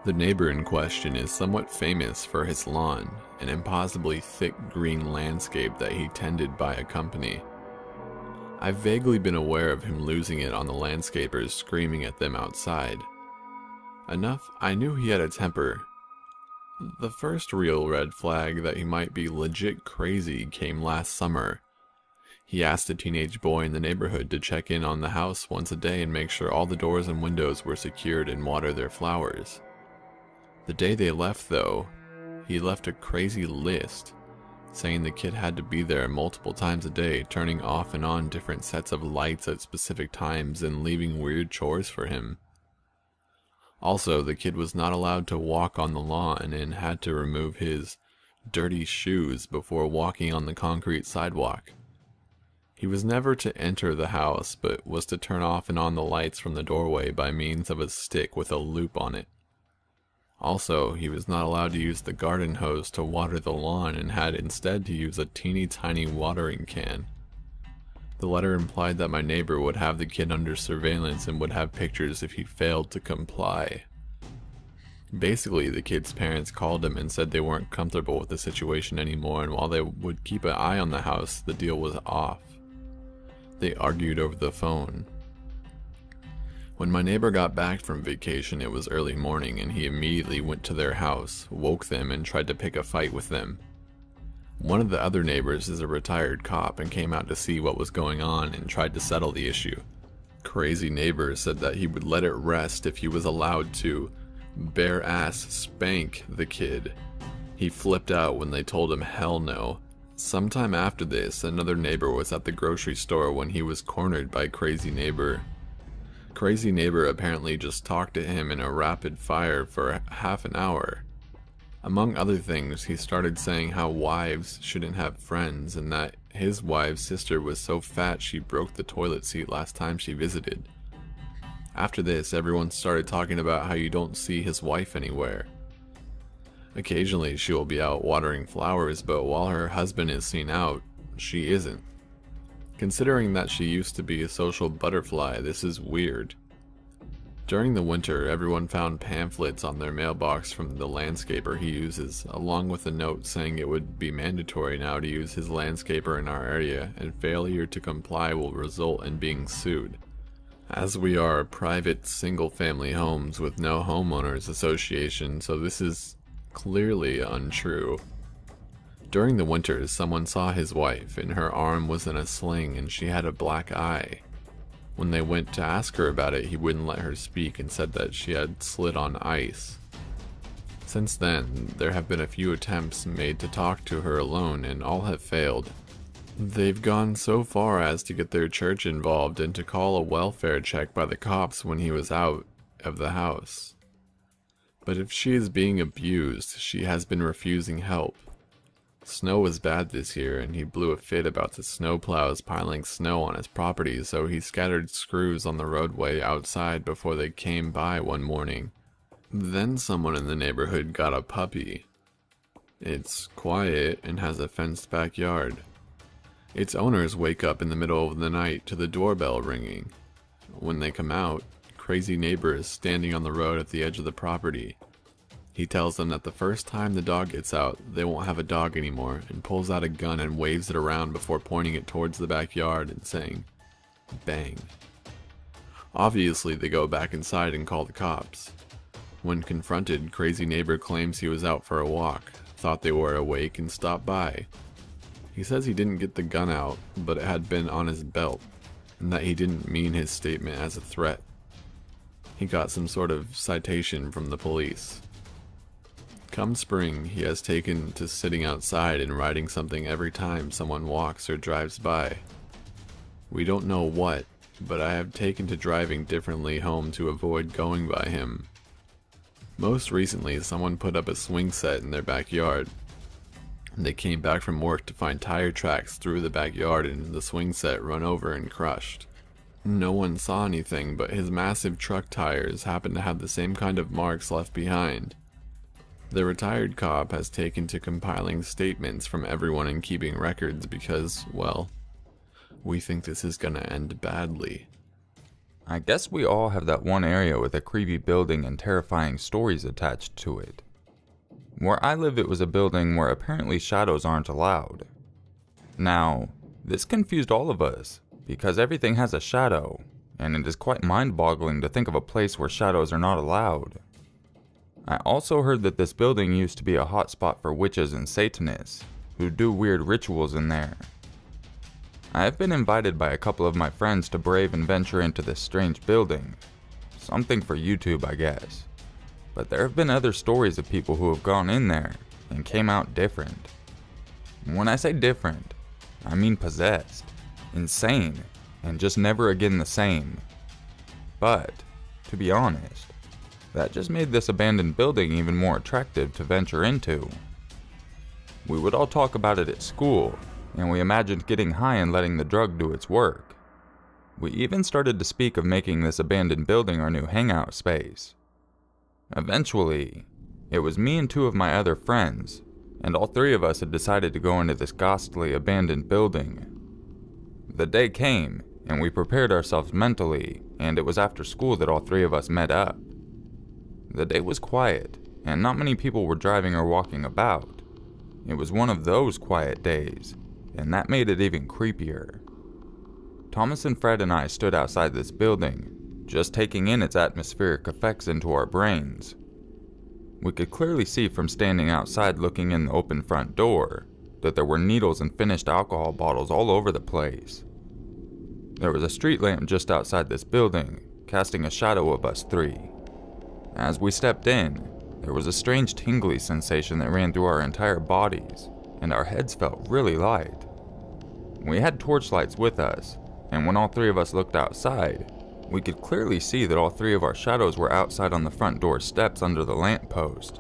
The neighbor in question is somewhat famous for his lawn, an impossibly thick green landscape that he tended by a company. I've vaguely been aware of him losing it on the landscapers screaming at them outside. Enough, I knew he had a temper. The first real red flag that he might be legit crazy came last summer. He asked a teenage boy in the neighborhood to check in on the house once a day and make sure all the doors and windows were secured and water their flowers. The day they left, though, he left a crazy list, saying the kid had to be there multiple times a day, turning off and on different sets of lights at specific times and leaving weird chores for him. Also, the kid was not allowed to walk on the lawn and had to remove his dirty shoes before walking on the concrete sidewalk. He was never to enter the house, but was to turn off and on the lights from the doorway by means of a stick with a loop on it. Also, he was not allowed to use the garden hose to water the lawn and had instead to use a teeny tiny watering can. The letter implied that my neighbor would have the kid under surveillance and would have pictures if he failed to comply. Basically, the kid's parents called him and said they weren't comfortable with the situation anymore, and while they would keep an eye on the house, the deal was off. They argued over the phone. When my neighbor got back from vacation, it was early morning, and he immediately went to their house, woke them, and tried to pick a fight with them. One of the other neighbors is a retired cop and came out to see what was going on and tried to settle the issue. Crazy neighbor said that he would let it rest if he was allowed to bare-ass spank the kid. He flipped out when they told him hell no. Sometime after this, another neighbor was at the grocery store when he was cornered by Crazy Neighbor. Crazy Neighbor apparently just talked to him in a rapid fire for half an hour. Among other things, he started saying how wives shouldn't have friends and that his wife's sister was so fat she broke the toilet seat last time she visited. After this, everyone started talking about how you don't see his wife anywhere. Occasionally she will be out watering flowers, but while her husband is seen out, she isn't. Considering that she used to be a social butterfly, this is weird. During the winter, everyone found pamphlets on their mailbox from the landscaper he uses, along with a note saying it would be mandatory now to use his landscaper in our area, and failure to comply will result in being sued. As we are private single-family homes with no homeowners association, so this is clearly untrue. During the winters, someone saw his wife, and her arm was in a sling and she had a black eye. When they went to ask her about it, he wouldn't let her speak and said that she had slid on ice. Since then, there have been a few attempts made to talk to her alone, and all have failed. They've gone so far as to get their church involved and to call a welfare check by the cops when he was out of the house. But if she is being abused, she has been refusing help. Snow was bad this year, and he blew a fit about the snowplows piling snow on his property, so he scattered screws on the roadway outside before they came by one morning. Then someone in the neighborhood got a puppy. It's quiet and has a fenced backyard. Its owners wake up in the middle of the night to the doorbell ringing. When they come out, crazy neighbor is standing on the road at the edge of the property. He tells them that the first time the dog gets out, they won't have a dog anymore, and pulls out a gun and waves it around before pointing it towards the backyard and saying, "Bang." Obviously, they go back inside and call the cops. When confronted, crazy neighbor claims he was out for a walk, thought they were awake, and stopped by. He says he didn't get the gun out, but it had been on his belt, and that he didn't mean his statement as a threat. He got some sort of citation from the police. Come spring, he has taken to sitting outside and writing something every time someone walks or drives by. We don't know what, but I have taken to driving differently home to avoid going by him. Most recently, someone put up a swing set in their backyard. They came back from work to find tire tracks through the backyard and the swing set run over and crushed. No one saw anything, but his massive truck tires happened to have the same kind of marks left behind. The retired cop has taken to compiling statements from everyone and keeping records because, well, we think this is gonna end badly. I guess we all have that one area with a creepy building and terrifying stories attached to it. Where I live, it was a building where apparently shadows aren't allowed. Now, this confused all of us, because everything has a shadow, and it is quite mind-boggling to think of a place where shadows are not allowed. I also heard that this building used to be a hotspot for witches and Satanists, who do weird rituals in there. I have been invited by a couple of my friends to brave and venture into this strange building. Something for YouTube, I guess. But there have been other stories of people who have gone in there and came out different. When I say different, I mean possessed, insane, and just never again the same. But, to be honest, that just made this abandoned building even more attractive to venture into. We would all talk about it at school, and we imagined getting high and letting the drug do its work. We even started to speak of making this abandoned building our new hangout space. Eventually, it was me and two of my other friends, and all three of us had decided to go into this ghastly abandoned building. The day came, and we prepared ourselves mentally, and it was after school that all three of us met up. The day was quiet, and not many people were driving or walking about. It was one of those quiet days, and that made it even creepier. Thomas and Fred and I stood outside this building, just taking in its atmospheric effects into our brains. We could clearly see from standing outside looking in the open front door that there were needles and finished alcohol bottles all over the place. There was a street lamp just outside this building, casting a shadow of us three. As we stepped in, there was a strange tingly sensation that ran through our entire bodies, and our heads felt really light. We had torchlights with us, and when all three of us looked outside, we could clearly see that all three of our shadows were outside on the front door steps under the lamppost,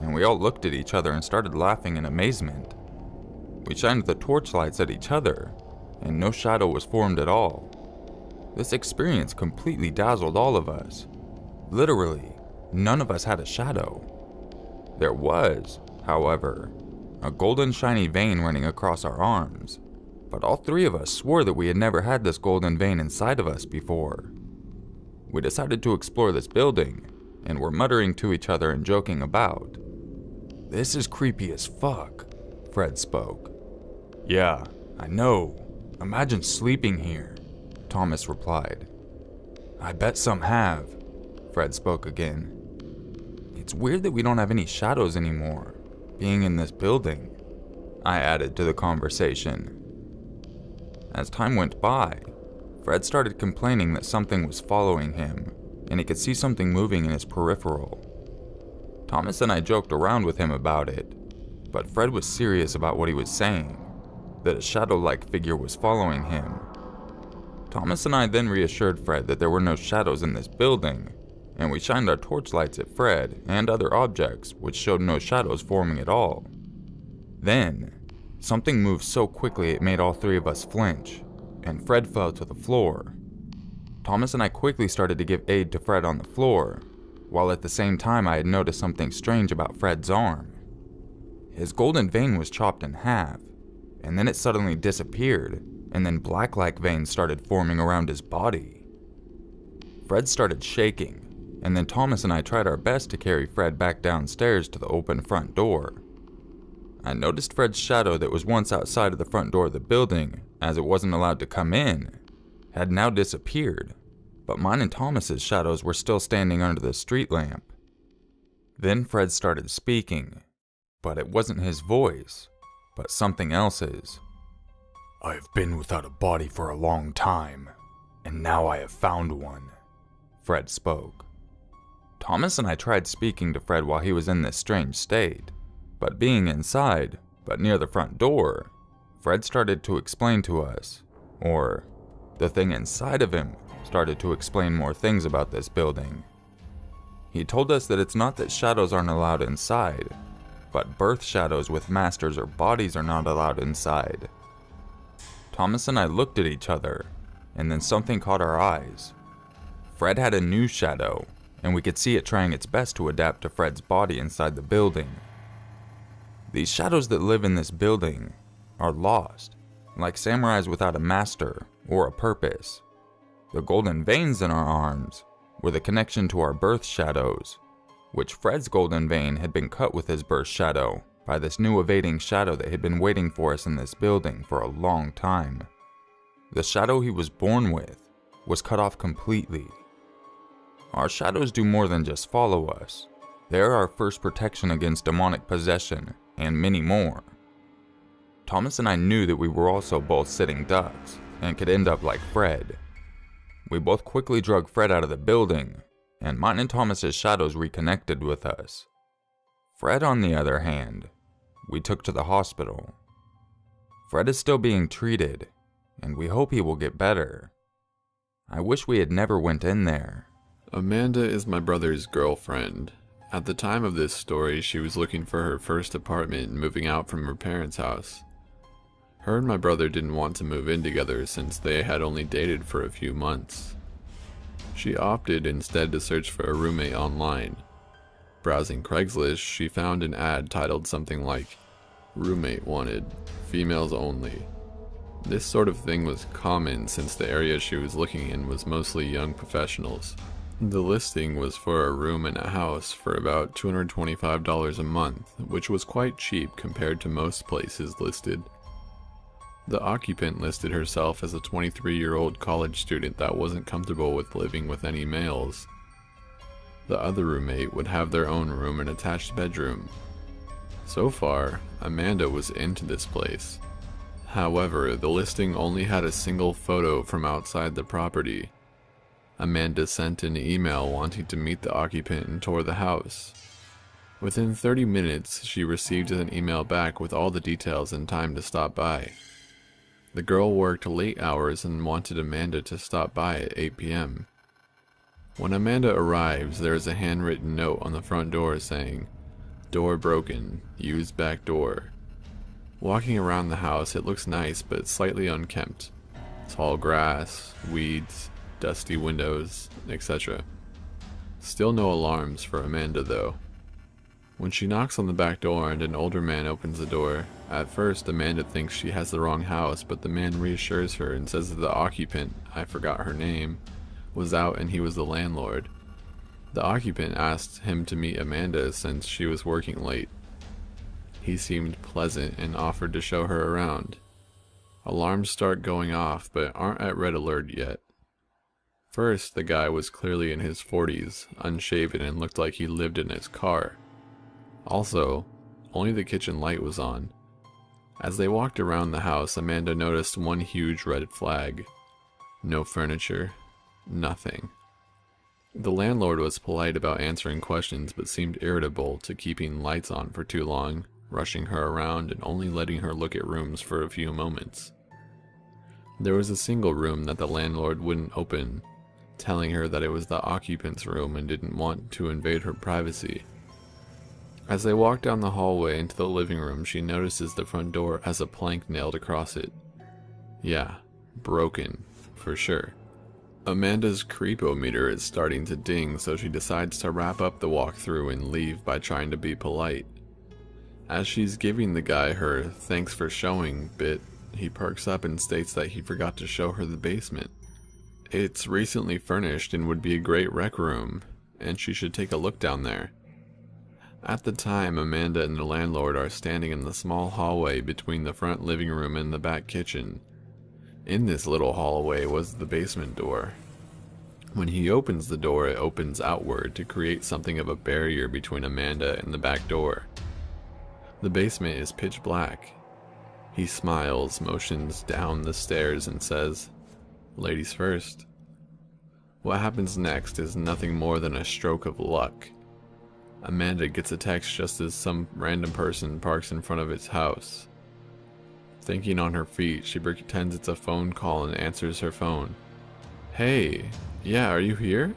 and we all looked at each other and started laughing in amazement. We shined the torchlights at each other, and no shadow was formed at all. This experience completely dazzled all of us. Literally, none of us had a shadow. There was, however, a golden shiny vein running across our arms, but all three of us swore that we had never had this golden vein inside of us before. We decided to explore this building, and were muttering to each other and joking about. "This is creepy as fuck," Fred spoke. "Yeah, I know. Imagine sleeping here," Thomas replied. "I bet some have," Fred spoke again. "It's weird that we don't have any shadows anymore, being in this building," I added to the conversation. As time went by, Fred started complaining that something was following him, and he could see something moving in his peripheral. Thomas and I joked around with him about it, but Fred was serious about what he was saying, that a shadow-like figure was following him. Thomas and I then reassured Fred that there were no shadows in this building, and we shined our torchlights at Fred and other objects which showed no shadows forming at all. Then, something moved so quickly it made all three of us flinch, and Fred fell to the floor. Thomas and I quickly started to give aid to Fred on the floor, while at the same time I had noticed something strange about Fred's arm. His golden vein was chopped in half, and then it suddenly disappeared, and then black-like veins started forming around his body. Fred started shaking, and then Thomas and I tried our best to carry Fred back downstairs to the open front door. I noticed Fred's shadow that was once outside of the front door of the building, as it wasn't allowed to come in, had now disappeared, but mine and Thomas's shadows were still standing under the street lamp. Then Fred started speaking, but it wasn't his voice, but something else's. I have been without a body for a long time, and now I have found one, Fred spoke. Thomas and I tried speaking to Fred while he was in this strange state, but being inside, but near the front door, Fred started to explain to us, or the thing inside of him started to explain more things about this building. He told us that it's not that shadows aren't allowed inside, but birth shadows with masters or bodies are not allowed inside. Thomas and I looked at each other, and then something caught our eyes. Fred had a new shadow, and we could see it trying its best to adapt to Fred's body inside the building. These shadows that live in this building are lost, like samurais without a master or a purpose. The golden veins in our arms were the connection to our birth shadows, which Fred's golden vein had been cut with his birth shadow by this new evading shadow that had been waiting for us in this building for a long time. The shadow he was born with was cut off completely. Our shadows do more than just follow us. They are our first protection against demonic possession and many more. Thomas and I knew that we were also both sitting ducks and could end up like Fred. We both quickly drug Fred out of the building, and mine and Thomas's shadows reconnected with us. Fred, on the other hand, we took to the hospital. Fred is still being treated, and we hope he will get better. I wish we had never went in there. Amanda is my brother's girlfriend. At the time of this story, she was looking for her first apartment and moving out from her parents' house. Her and my brother didn't want to move in together since they had only dated for a few months. She opted instead to search for a roommate online. Browsing Craigslist, she found an ad titled something like, "Roommate wanted, females only." This sort of thing was common since the area she was looking in was mostly young professionals. The listing was for a room in a house for about $225 a month, which was quite cheap compared to most places listed. The occupant listed herself as a 23-year-old college student that wasn't comfortable with living with any males. The other roommate would have their own room and attached bedroom. So far, Amanda was into this place. However, the listing only had a single photo from outside the property. Amanda sent an email wanting to meet the occupant and tour the house. Within 30 minutes, she received an email back with all the details and time to stop by. The girl worked late hours and wanted Amanda to stop by at 8 p.m. When Amanda arrives, there is a handwritten note on the front door saying, "Door broken, use back door." Walking around the house, it looks nice but slightly unkempt. Tall grass, weeds, dusty windows, etc. Still no alarms for Amanda though. When she knocks on the back door and an older man opens the door, at first Amanda thinks she has the wrong house, but the man reassures her and says that the occupant, I forgot her name, was out and he was the landlord. The occupant asked him to meet Amanda since she was working late. He seemed pleasant and offered to show her around. Alarms start going off but aren't at red alert yet. First, the guy was clearly in his 40s, unshaven, and looked like he lived in his car. Also, only the kitchen light was on. As they walked around the house, Amanda noticed one huge red flag. No furniture. Nothing. The landlord was polite about answering questions but seemed irritable to keeping lights on for too long, rushing her around and only letting her look at rooms for a few moments. There was a single room that the landlord wouldn't open, telling her that it was the occupant's room and didn't want to invade her privacy. As they walked down the hallway into the living room, she notices the front door has a plank nailed across it. Yeah, broken, for sure. Amanda's creepometer is starting to ding, so she decides to wrap up the walkthrough and leave by trying to be polite. As she's giving the guy her "thanks for showing" bit, he perks up and states that he forgot to show her the basement. It's recently furnished and would be a great rec room, and she should take a look down there. At the time, Amanda and the landlord are standing in the small hallway between the front living room and the back kitchen. In this little hallway was the basement door. When he opens the door, it opens outward to create something of a barrier between Amanda and the back door. The basement is pitch black. He smiles, motions down the stairs, and says, "Ladies first." What happens next is nothing more than a stroke of luck. Amanda gets a text just as some random person parks in front of its house. Thinking on her feet, she pretends it's a phone call and answers her phone. "Hey, yeah, are you here?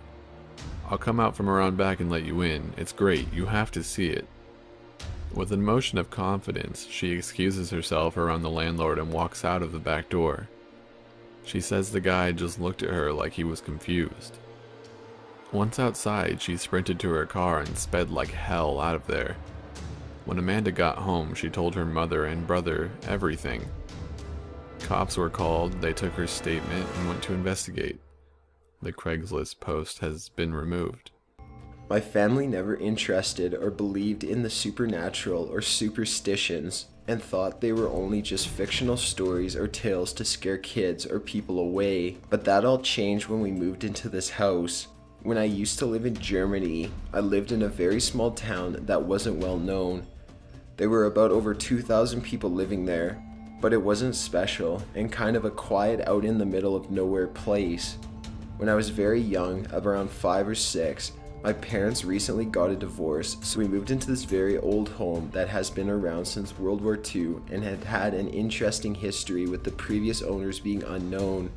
I'll come out from around back and let you in. It's great, you have to see it." With an emotion of confidence, she excuses herself around the landlord and walks out of the back door. She says the guy just looked at her like he was confused. Once outside, she sprinted to her car and sped like hell out of there. When Amanda got home, she told her mother and brother everything. Cops were called, they took her statement, and went to investigate. The Craigslist post has been removed. My family never interested or believed in the supernatural or superstitions and thought they were only just fictional stories or tales to scare kids or people away. But that all changed when we moved into this house. When I used to live in Germany, I lived in a very small town that wasn't well known. There were about over 2,000 people living there, but it wasn't special and kind of a quiet out in the middle of nowhere place. When I was very young, around 5 or 6, my parents recently got a divorce, so we moved into this very old home that has been around since World War II and had had an interesting history with the previous owners being unknown.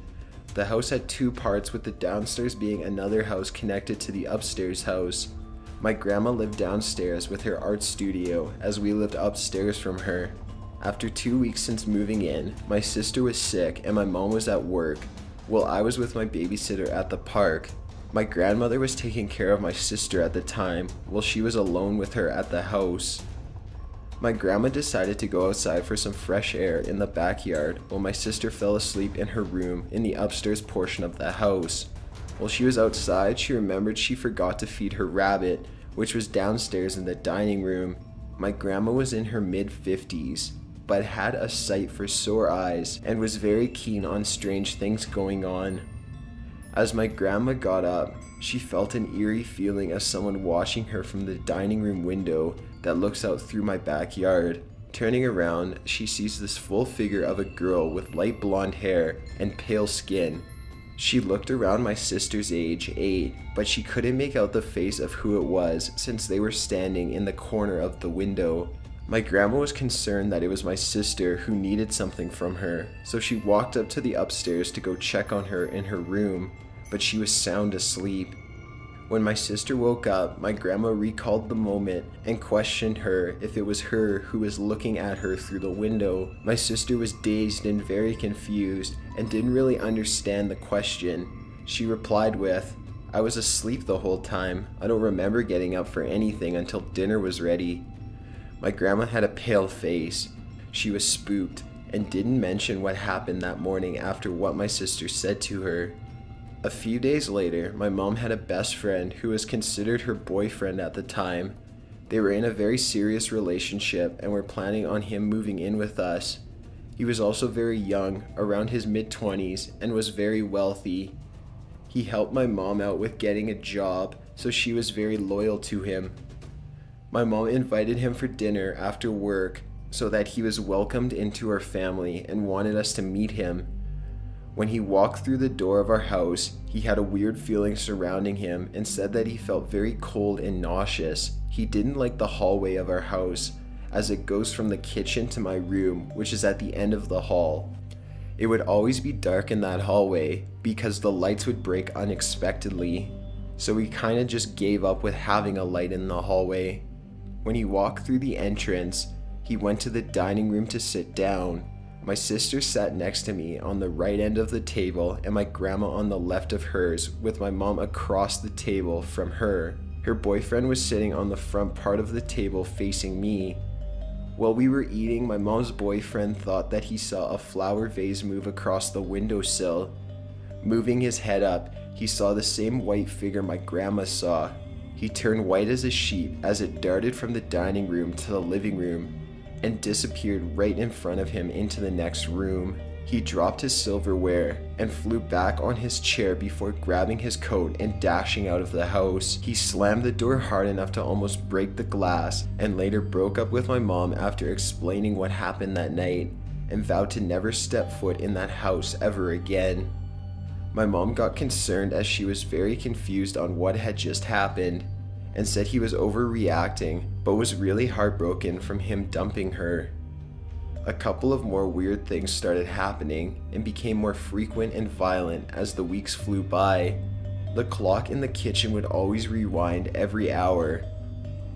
The house had 2 parts, with the downstairs being another house connected to the upstairs house. My grandma lived downstairs with her art studio, as we lived upstairs from her. After 2 weeks since moving in, my sister was sick and my mom was at work, while I was with my babysitter at the park. My grandmother was taking care of my sister at the time, while she was alone with her at the house. My grandma decided to go outside for some fresh air in the backyard while my sister fell asleep in her room in the upstairs portion of the house. While she was outside, she remembered she forgot to feed her rabbit, which was downstairs in the dining room. My grandma was in her mid-50s, but had a sight for sore eyes and was very keen on strange things going on. As my grandma got up, she felt an eerie feeling of someone watching her from the dining room window that looks out through my backyard. Turning around, she sees this full figure of a girl with light blonde hair and pale skin. She looked around my sister's age, 8, but she couldn't make out the face of who it was since they were standing in the corner of the window. My grandma was concerned that it was my sister who needed something from her, so she walked up to the upstairs to go check on her in her room, but she was sound asleep. When my sister woke up, my grandma recalled the moment and questioned her if it was her who was looking at her through the window. My sister was dazed and very confused and didn't really understand the question. She replied with, "I was asleep the whole time. I don't remember getting up for anything until dinner was ready." My grandma had a pale face. She was spooked and didn't mention what happened that morning after what my sister said to her. A few days later, my mom had a best friend who was considered her boyfriend at the time. They were in a very serious relationship and were planning on him moving in with us. He was also very young, around his mid-20s, and was very wealthy. He helped my mom out with getting a job, so she was very loyal to him. My mom invited him for dinner after work so that he was welcomed into our family and wanted us to meet him. When he walked through the door of our house, he had a weird feeling surrounding him and said that he felt very cold and nauseous. He didn't like the hallway of our house, as it goes from the kitchen to my room, which is at the end of the hall. It would always be dark in that hallway because the lights would break unexpectedly, so we kind of just gave up with having a light in the hallway. When he walked through the entrance, he went to the dining room to sit down. My sister sat next to me on the right end of the table and my grandma on the left of hers, with my mom across the table from her. Her boyfriend was sitting on the front part of the table facing me. While we were eating, my mom's boyfriend thought that he saw a flower vase move across the windowsill. Moving his head up, he saw the same white figure my grandma saw. He turned white as a sheet as it darted from the dining room to the living room and disappeared right in front of him into the next room. He dropped his silverware and flew back on his chair before grabbing his coat and dashing out of the house. He slammed the door hard enough to almost break the glass and later broke up with my mom after explaining what happened that night and vowed to never step foot in that house ever again. My mom got concerned as she was very confused on what had just happened and said he was overreacting, but was really heartbroken from him dumping her. A couple of more weird things started happening and became more frequent and violent as the weeks flew by. The clock in the kitchen would always rewind every hour.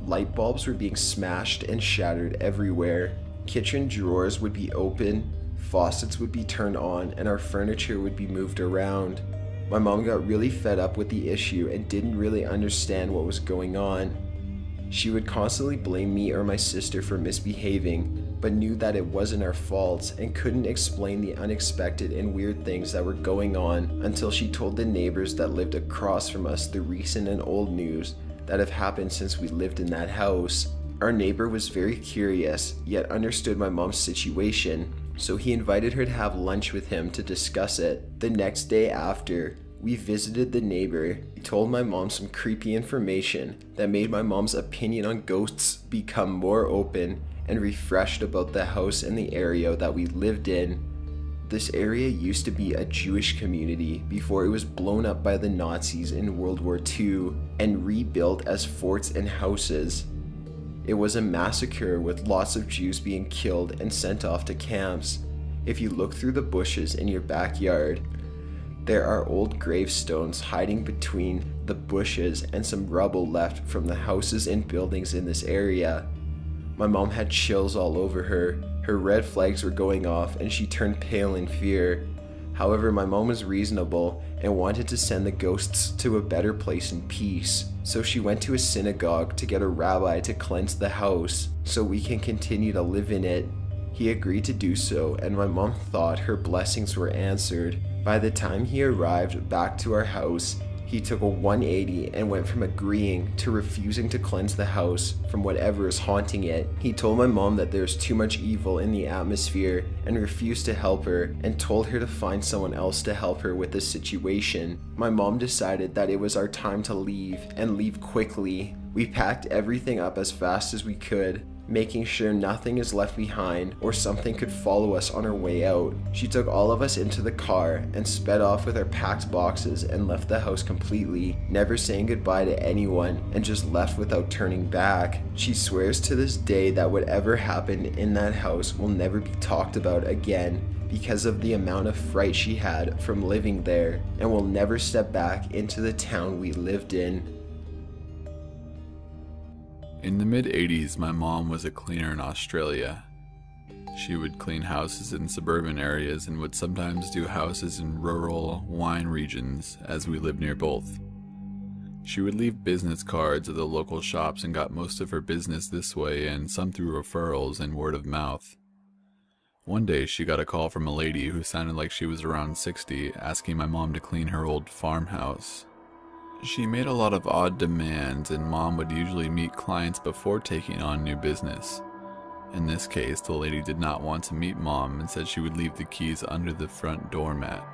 Light bulbs were being smashed and shattered everywhere. Kitchen drawers would be open, faucets would be turned on, and our furniture would be moved around. My mom got really fed up with the issue and didn't really understand what was going on. She would constantly blame me or my sister for misbehaving, but knew that it wasn't our faults and couldn't explain the unexpected and weird things that were going on until she told the neighbors that lived across from us the recent and old news that have happened since we lived in that house. Our neighbor was very curious, yet understood my mom's situation, so he invited her to have lunch with him to discuss it. The next day after, we visited the neighbor. He told my mom some creepy information that made my mom's opinion on ghosts become more open and refreshed about the house and the area that we lived in. This area used to be a Jewish community before it was blown up by the Nazis in World War II and rebuilt as forts and houses. It was a massacre with lots of Jews being killed and sent off to camps. If you look through the bushes in your backyard, there are old gravestones hiding between the bushes and some rubble left from the houses and buildings in this area. My mom had chills all over her. Her red flags were going off and she turned pale in fear. However, my mom was reasonable and wanted to send the ghosts to a better place in peace. So she went to a synagogue to get a rabbi to cleanse the house so we can continue to live in it. He agreed to do so, and my mom thought her blessings were answered. By the time he arrived back to our house, he took a 180 and went from agreeing to refusing to cleanse the house from whatever is haunting it. He told my mom that there's too much evil in the atmosphere and refused to help her and told her to find someone else to help her with the situation. My mom decided that it was our time to leave and leave quickly. We packed everything up as fast as we could, making sure nothing is left behind or something could follow us on our way out. She took all of us into the car and sped off with our packed boxes and left the house completely, never saying goodbye to anyone, and just left without turning back. She swears to this day that whatever happened in that house will never be talked about again because of the amount of fright she had from living there, and will never step back into the town we lived in. In the mid-80s, my mom was a cleaner in Australia. She would clean houses in suburban areas and would sometimes do houses in rural wine regions, as we lived near both. She would leave business cards at the local shops and got most of her business this way, and some through referrals and word of mouth. One day she got a call from a lady who sounded like she was around 60, asking my mom to clean her old farmhouse. She made a lot of odd demands, and Mom would usually meet clients before taking on new business. In this case, the lady did not want to meet Mom and said she would leave the keys under the front doormat.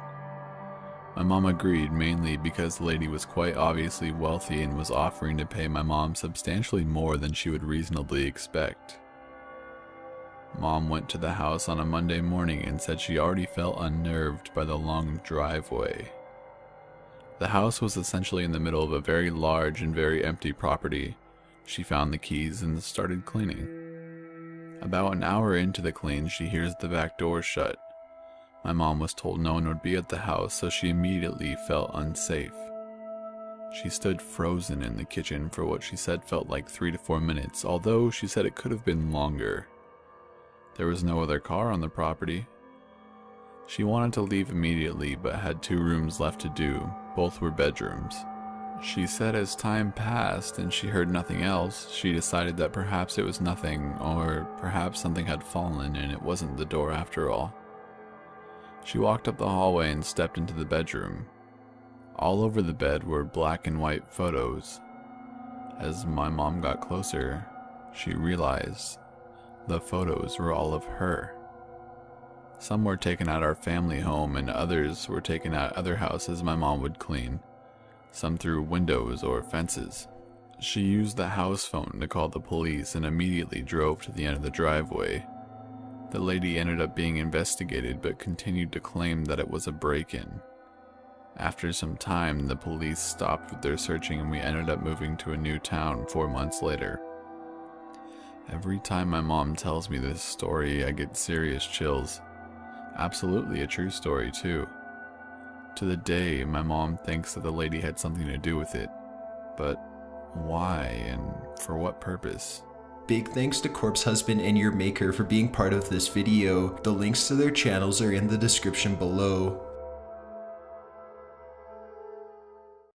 My mom agreed, mainly because the lady was quite obviously wealthy and was offering to pay my mom substantially more than she would reasonably expect. Mom went to the house on a Monday morning and said she already felt unnerved by the long driveway. The house was essentially in the middle of a very large and very empty property. She found the keys and started cleaning. About an hour into the clean, she hears the back door shut. My mom was told no one would be at the house, so she immediately felt unsafe. She stood frozen in the kitchen for what she said felt like 3 to 4 minutes, although she said it could have been longer. There was no other car on the property. She wanted to leave immediately, but had 2 rooms left to do. Both were bedrooms. She said as time passed and she heard nothing else, she decided that perhaps it was nothing, or perhaps something had fallen and it wasn't the door after all. She walked up the hallway and stepped into the bedroom. All over the bed were black and white photos. As my mom got closer, she realized the photos were all of her. Some were taken at our family home and others were taken at other houses my mom would clean, some through windows or fences. She used the house phone to call the police and immediately drove to the end of the driveway. The lady ended up being investigated but continued to claim that it was a break-in. After some time, the police stopped with their searching and we ended up moving to a new town 4 months later. Every time my mom tells me this story, I get serious chills. Absolutely a true story, too. To the day, my mom thinks that the lady had something to do with it. But why and for what purpose? Big thanks to Corpse Husband and Urmaker for being part of this video. The links to their channels are in the description below.